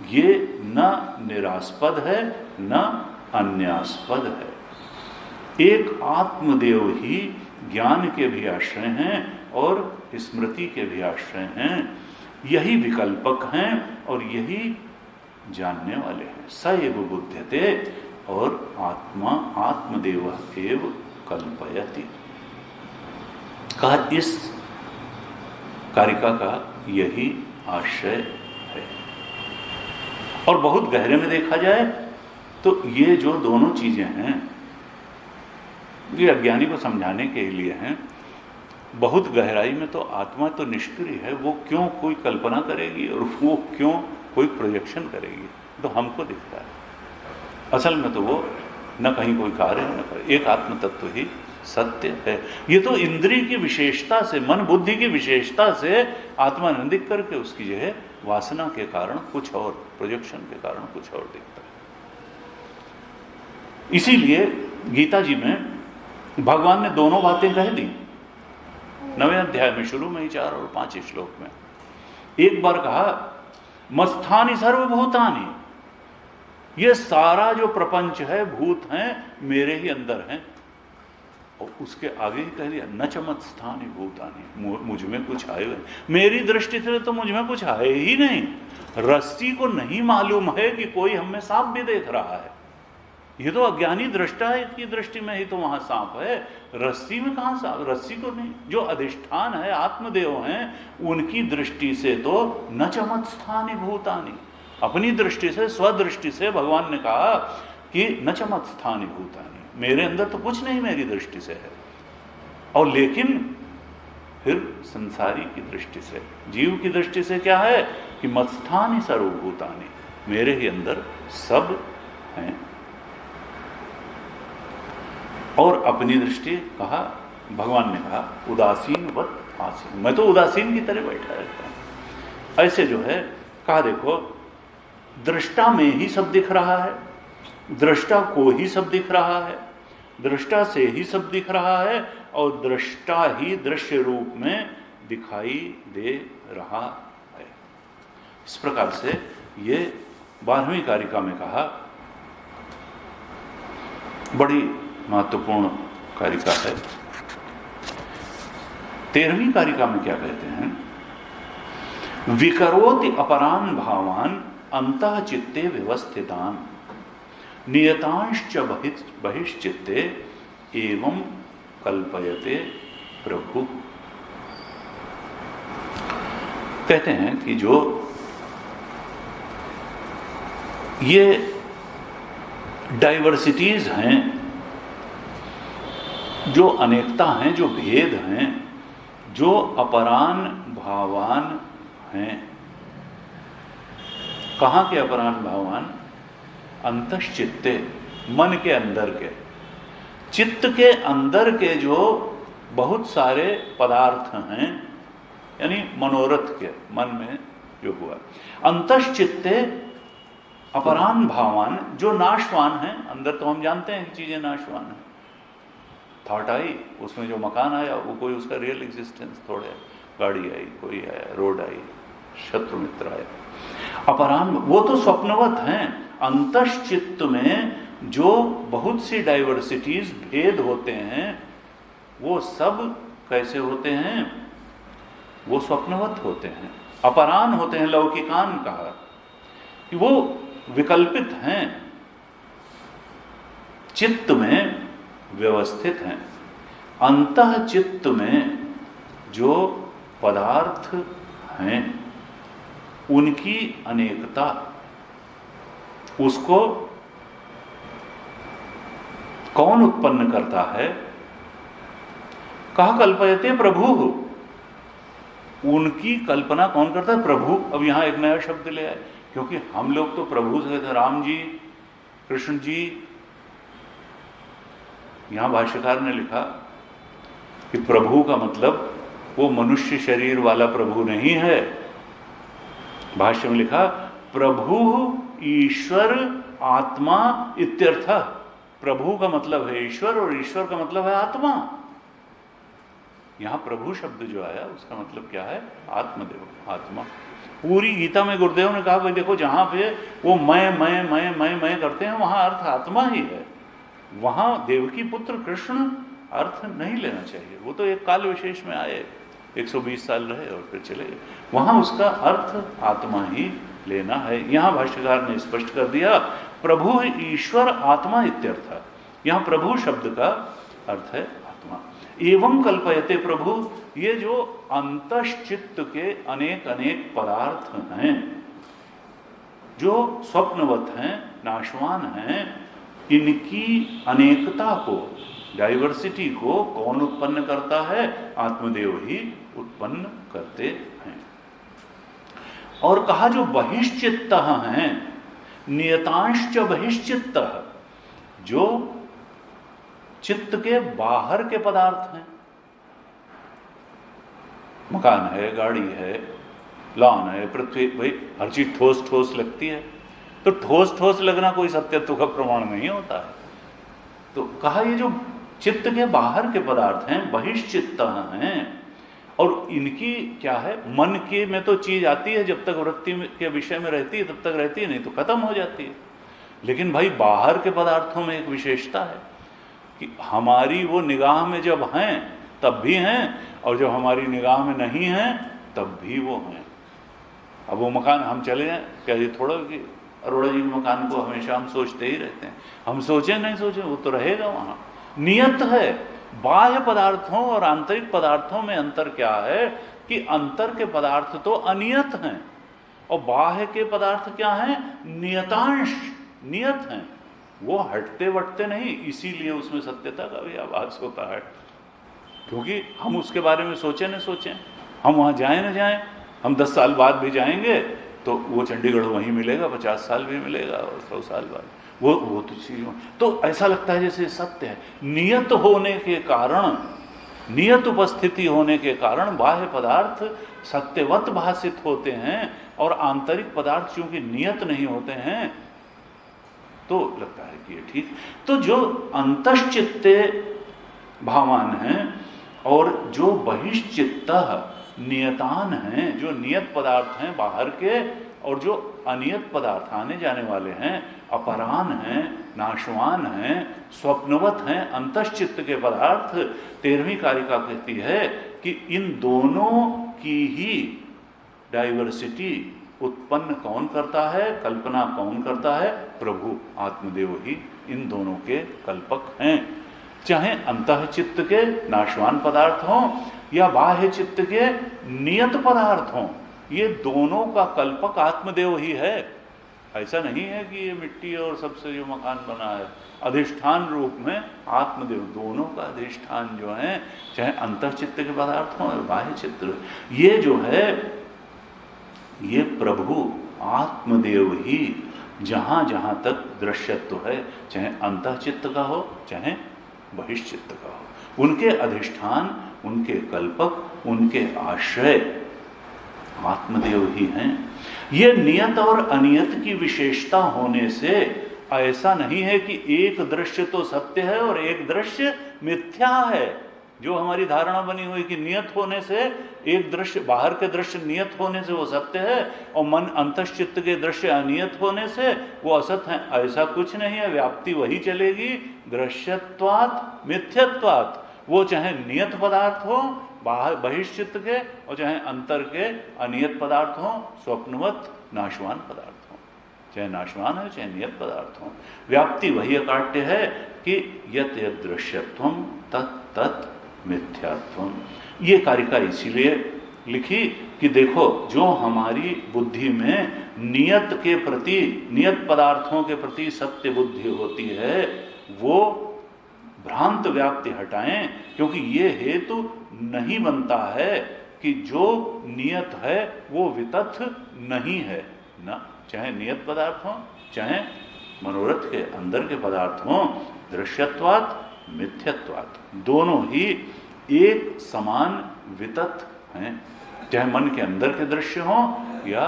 ये न निरास्पद है, न अन्यास्पद है। एक आत्मदेव ही ज्ञान के भी आश्रय हैं और स्मृति के भी आश्रय हैं। यही विकल्पक हैं और यही जानने वाले हैं। स एव बुध्यते, और आत्मा आत्मदेव एव कल्पयति। कहा इस कारिका का यही आश्रय है। और बहुत गहरे में देखा जाए तो ये जो दोनों चीजें हैं, ये अज्ञानी को समझाने के लिए हैं। बहुत गहराई में तो आत्मा तो निष्क्रिय है, वो क्यों कोई कल्पना करेगी और वो क्यों कोई प्रोजेक्शन करेगी, तो हमको दिखता है। असल में तो वो न कहीं कोई कार्य है न कहीं, एक आत्म तत्व ही सत्य है। ये तो इंद्रिय की विशेषता से, मन बुद्धि की विशेषता से आत्मा न दिख करके उसकी जो है वासना के कारण कुछ और, प्रोजेक्शन के कारण कुछ और दिखता है। इसीलिए गीता जी में भगवान ने दोनों बातें कह दी 9वें अध्याय में, शुरू में ही 4 और 5 श्लोक में। एक बार कहा मत्स्थानि सर्वभूतानि, ये सारा जो प्रपंच है, भूत हैं, मेरे ही अंदर हैं। और उसके आगे ही कह दिया न च मत्स्थानि भूतानि, मुझ में कुछ आए हुए, मेरी दृष्टि से तो मुझ में कुछ आए ही नहीं। रस्सी को नहीं मालूम है कि कोई हमें सांप भी देख रहा है, ये तो अज्ञानी दृष्टा है की दृष्टि में ही तो वहां सांप है, रस्सी में कहां सांप, रस्सी को नहीं। जो अधिष्ठान है, आत्मदेव हैं, उनकी दृष्टि से तो न च मत्स्थानि भूतानि, अपनी दृष्टि से, स्वदृष्टि से भगवान ने कहा कि न च मत्स्थानि भूतानि, मेरे अंदर तो कुछ नहीं मेरी दृष्टि से है। और लेकिन फिर संसारी की दृष्टि से, जीव की दृष्टि से क्या है कि मत्स्थानि सर्वभूतानि, मेरे ही अंदर सब हैं। और अपनी दृष्टि कहा, भगवान ने कहा उदासीन वत आसीन, मैं तो उदासीन की तरह बैठा रहता हूं। ऐसे जो है कहा देखो दृष्टा में ही सब दिख रहा है, दृष्टा को ही सब दिख रहा है, दृष्टा से ही सब दिख रहा है, और दृष्टा ही दृश्य रूप में दिखाई दे रहा है। इस प्रकार से ये 12वीं कारिका में कहा, बड़ी महत्वपूर्ण कारिका है। 13वीं कारिका में क्या कहते हैं, विकरोति अपरान भावान अंतः चित्ते व्यवस्थितान नियतांश्च बहिश्चित्ते एवं कल्पयते प्रभु। कहते हैं कि जो ये डाइवर्सिटीज हैं, जो अनेकता हैं, जो भेद हैं, जो अपरान भावान हैं, कहाँ के अपरान भावान, अंतश्चित्ते, मन के अंदर के, चित्त के अंदर के जो बहुत सारे पदार्थ हैं, यानी मनोरथ के, मन में जो हुआ, अंतश्चित्ते अपरान भावान, जो नाशवान हैं। अंदर तो हम जानते हैं कि चीजें नाशवान हैं, थॉट आई, उसमें जो मकान आया वो कोई उसका रियल एग्जिस्टेंस थोड़े, गाड़ी आई, कोई आया, रोड आई, शत्रु मित्र आया, अपरान वो तो स्वप्नवत हैं। अंतश्चित्त में जो बहुत सी डाइवर्सिटीज, भेद होते हैं, वो सब कैसे होते हैं, वो स्वप्नवत होते हैं, अपरान होते हैं। लौकिकान कहा कि वो विकल्पित हैं, चित्त में व्यवस्थित हैं। अंतः चित्त में जो पदार्थ हैं उनकी अनेकता, उसको कौन उत्पन्न करता है, कहा कल्पयते प्रभु, उनकी कल्पना कौन करता है, प्रभु। अब यहां एक नया शब्द ले आए, क्योंकि हम लोग तो प्रभु से थे, राम जी, कृष्ण जी। यहां भाष्यकार ने लिखा कि प्रभु का मतलब वो मनुष्य शरीर वाला प्रभु नहीं है। भाष्य में लिखा प्रभु ईश्वर आत्मा इत्यर्थ। प्रभु का मतलब है ईश्वर और ईश्वर का मतलब है आत्मा। यहां प्रभु शब्द जो आया उसका मतलब क्या है, आत्मदेव, आत्मा। पूरी गीता में गुरुदेव ने कहा भाई देखो, जहां पे वो मैं करते हैं वहां अर्थ आत्मा ही है। वहां देवकी पुत्र कृष्ण अर्थ नहीं लेना चाहिए, वो तो एक काल विशेष में आए, 120 साल रहे और फिर चले गए। वहां उसका अर्थ आत्मा ही लेना है। यहां भाष्यकार ने स्पष्ट कर दिया प्रभु ईश्वर आत्मा इत्यर्थ। यहां प्रभु शब्द का अर्थ है आत्मा। एवं कल्पयते प्रभु, ये जो अंतश्चित्त के अनेक अनेक पदार्थ हैं जो स्वप्नवत हैं, नाशवान हैं, इनकी अनेकता को, डाइवर्सिटी को कौन उत्पन्न करता है? आत्मदेव ही उत्पन्न करते हैं। और कहा जो बहिश्चित्त हैं, नियतांश्च बहिश्चित्त, जो चित्त के बाहर के पदार्थ हैं, मकान है, गाड़ी है, लॉन है, पृथ्वी, भाई हर चीज ठोस ठोस लगती है, तो ठोस ठोस लगना कोई सत्यत्व का प्रमाण नहीं होता है। तो कहा ये जो चित्त के बाहर के पदार्थ हैं, बहिश्चित्त हैं, और इनकी क्या है, मन के में तो चीज आती है, जब तक वृत्ति के विषय में रहती है तब तक रहती है, नहीं तो खत्म हो जाती है। लेकिन भाई बाहर के पदार्थों में एक विशेषता है कि हमारी वो निगाह में जब हैं तब भी हैं, और जब हमारी निगाह में नहीं हैं तब भी वो हैं। अब वो मकान हम चले जाएं, क्या ये थोड़ा कि अरोड़ा जी के मकान को हमेशा हम सोचते ही रहते हैं, हम सोचें नहीं सोचें वो तो रहेगा वहाँ, नियत है। बाह्य पदार्थों और आंतरिक पदार्थों में अंतर क्या है कि अंतर के पदार्थ तो अनियत हैं और बाह्य के पदार्थ क्या हैं? नियतांश, नियत हैं, वो हटते वटते नहीं। इसीलिए उसमें सत्यता का भी आभास होता है, क्योंकि हम उसके बारे में सोचें न सोचें, हम वहाँ जाएं न जाएं, हम 10 साल बाद भी जाएंगे तो वो चंडीगढ़ वहीं मिलेगा, 50 साल भी मिलेगा और 100 साल बाद वो तो चीज, तो ऐसा लगता है जैसे सत्य है। नियत होने के कारण, नियत उपस्थिति होने के कारण बाह्य पदार्थ सत्यवत भाषित होते हैं, और आंतरिक पदार्थ चूंकि नियत नहीं होते हैं तो लगता है कि ये ठीक। तो जो अंतश्चित्ते भावान हैं और जो बहिश्चित्त नियतान हैं, जो नियत पदार्थ हैं बाहर के, और जो अनियत पदार्थ आने जाने वाले हैं, अपरान हैं, नाशवान हैं, स्वप्नवत हैं, अंतश्चित्त के पदार्थ, 13वीं कारिका कहती है कि इन दोनों की ही डाइवर्सिटी उत्पन्न कौन करता है, कल्पना कौन करता है? प्रभु आत्मदेव ही इन दोनों के कल्पक हैं। चाहे अंतःचित्त के नाशवान पदार्थ हों या बाह्य चित्त के नियत पदार्थ हों, ये दोनों का कल्पक आत्मदेव ही है। ऐसा नहीं है कि ये मिट्टी और सबसे जो मकान बना है, अधिष्ठान रूप में आत्मदेव दोनों का अधिष्ठान जो है, चाहे अंतःचित्त के पदार्थ हों या बाह्य चित्त, ये जो है ये प्रभु आत्मदेव ही जहाँ जहाँ तक दृश्यत्व है, चाहे अंतःचित्त का हो चाहे बहिश्चित्त का हो, उनके अधिष्ठान, उनके कल्पक, उनके आश्रय आत्मदेव ही हैं। ये नियत और अनियत की विशेषता होने से ऐसा नहीं है कि एक दृश्य तो सत्य है और एक दृश्य मिथ्या है। जो हमारी धारणा बनी हुई कि नियत होने से एक दृश्य, बाहर के दृश्य नियत होने से वो सत्य है और मन अंतश्चित्त के दृश्य अनियत होने से वो असत है, ऐसा कुछ नहीं है। व्याप्ति वही चलेगी, दृश्यत्वात् मिथ्यत्वात्। वो चाहे नियत पदार्थ हो बाहर बहिश्चित्त के, और चाहे अंतर के अनियत पदार्थ हो, स्वप्नवत नाशवान पदार्थ हो, चाहे नाशवान हो चाहे नियत पदार्थ हो, व्याप्ति वही अकाट्य है कि यत यत दृश्यत्वम तत् तत् मिथ्यात्वम। ये कारिका इसीलिए लिखी कि देखो, जो हमारी बुद्धि में नियत के प्रति, नियत पदार्थों के प्रति सत्य बुद्धि होती है, वो भ्रांत व्याप्ति हटाएं, क्योंकि ये हेतु नहीं बनता है कि जो नियत है वो वितथ नहीं है ना, चाहे नियत पदार्थ हो चाहे मनोरथ के अंदर के पदार्थ हो, दृश्यत्वात् मिथ्यत्वात् दोनों ही एक समान वितथ हैं, चाहे मन के अंदर के दृश्य हों या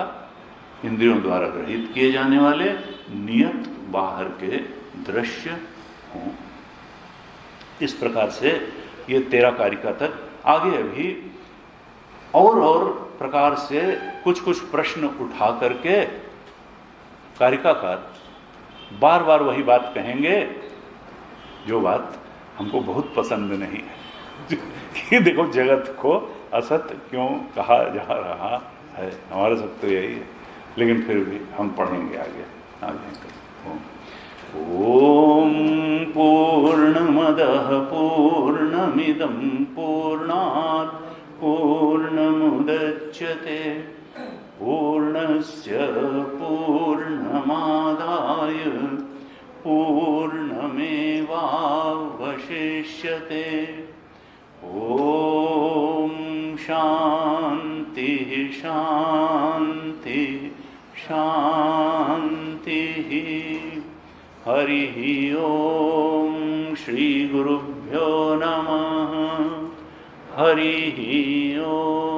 इंद्रियों द्वारा ग्रहित किए जाने वाले नियत बाहर के दृश्य हों। इस प्रकार से ये 13 कारिका तक। आगे अभी और प्रकार से कुछ कुछ प्रश्न उठा करके कारिकाकार बार बार वही बात कहेंगे, जो बात हमको बहुत पसंद नहीं है कि देखो जगत को असत क्यों कहा जा रहा है। हमारा सब तो यही है, लेकिन फिर भी हम पढ़ेंगे आगे। ओम पूर्णमदः पूर्णमिदं पूर्णात् पूर्णमुदच्यते पूर्णस्य पूर्णमादाय पूर्णमेवावशिष्यते। ओम शांति शांति शांति। हरि ओम श्री गुरुभ्यो नमः। हरि ओम।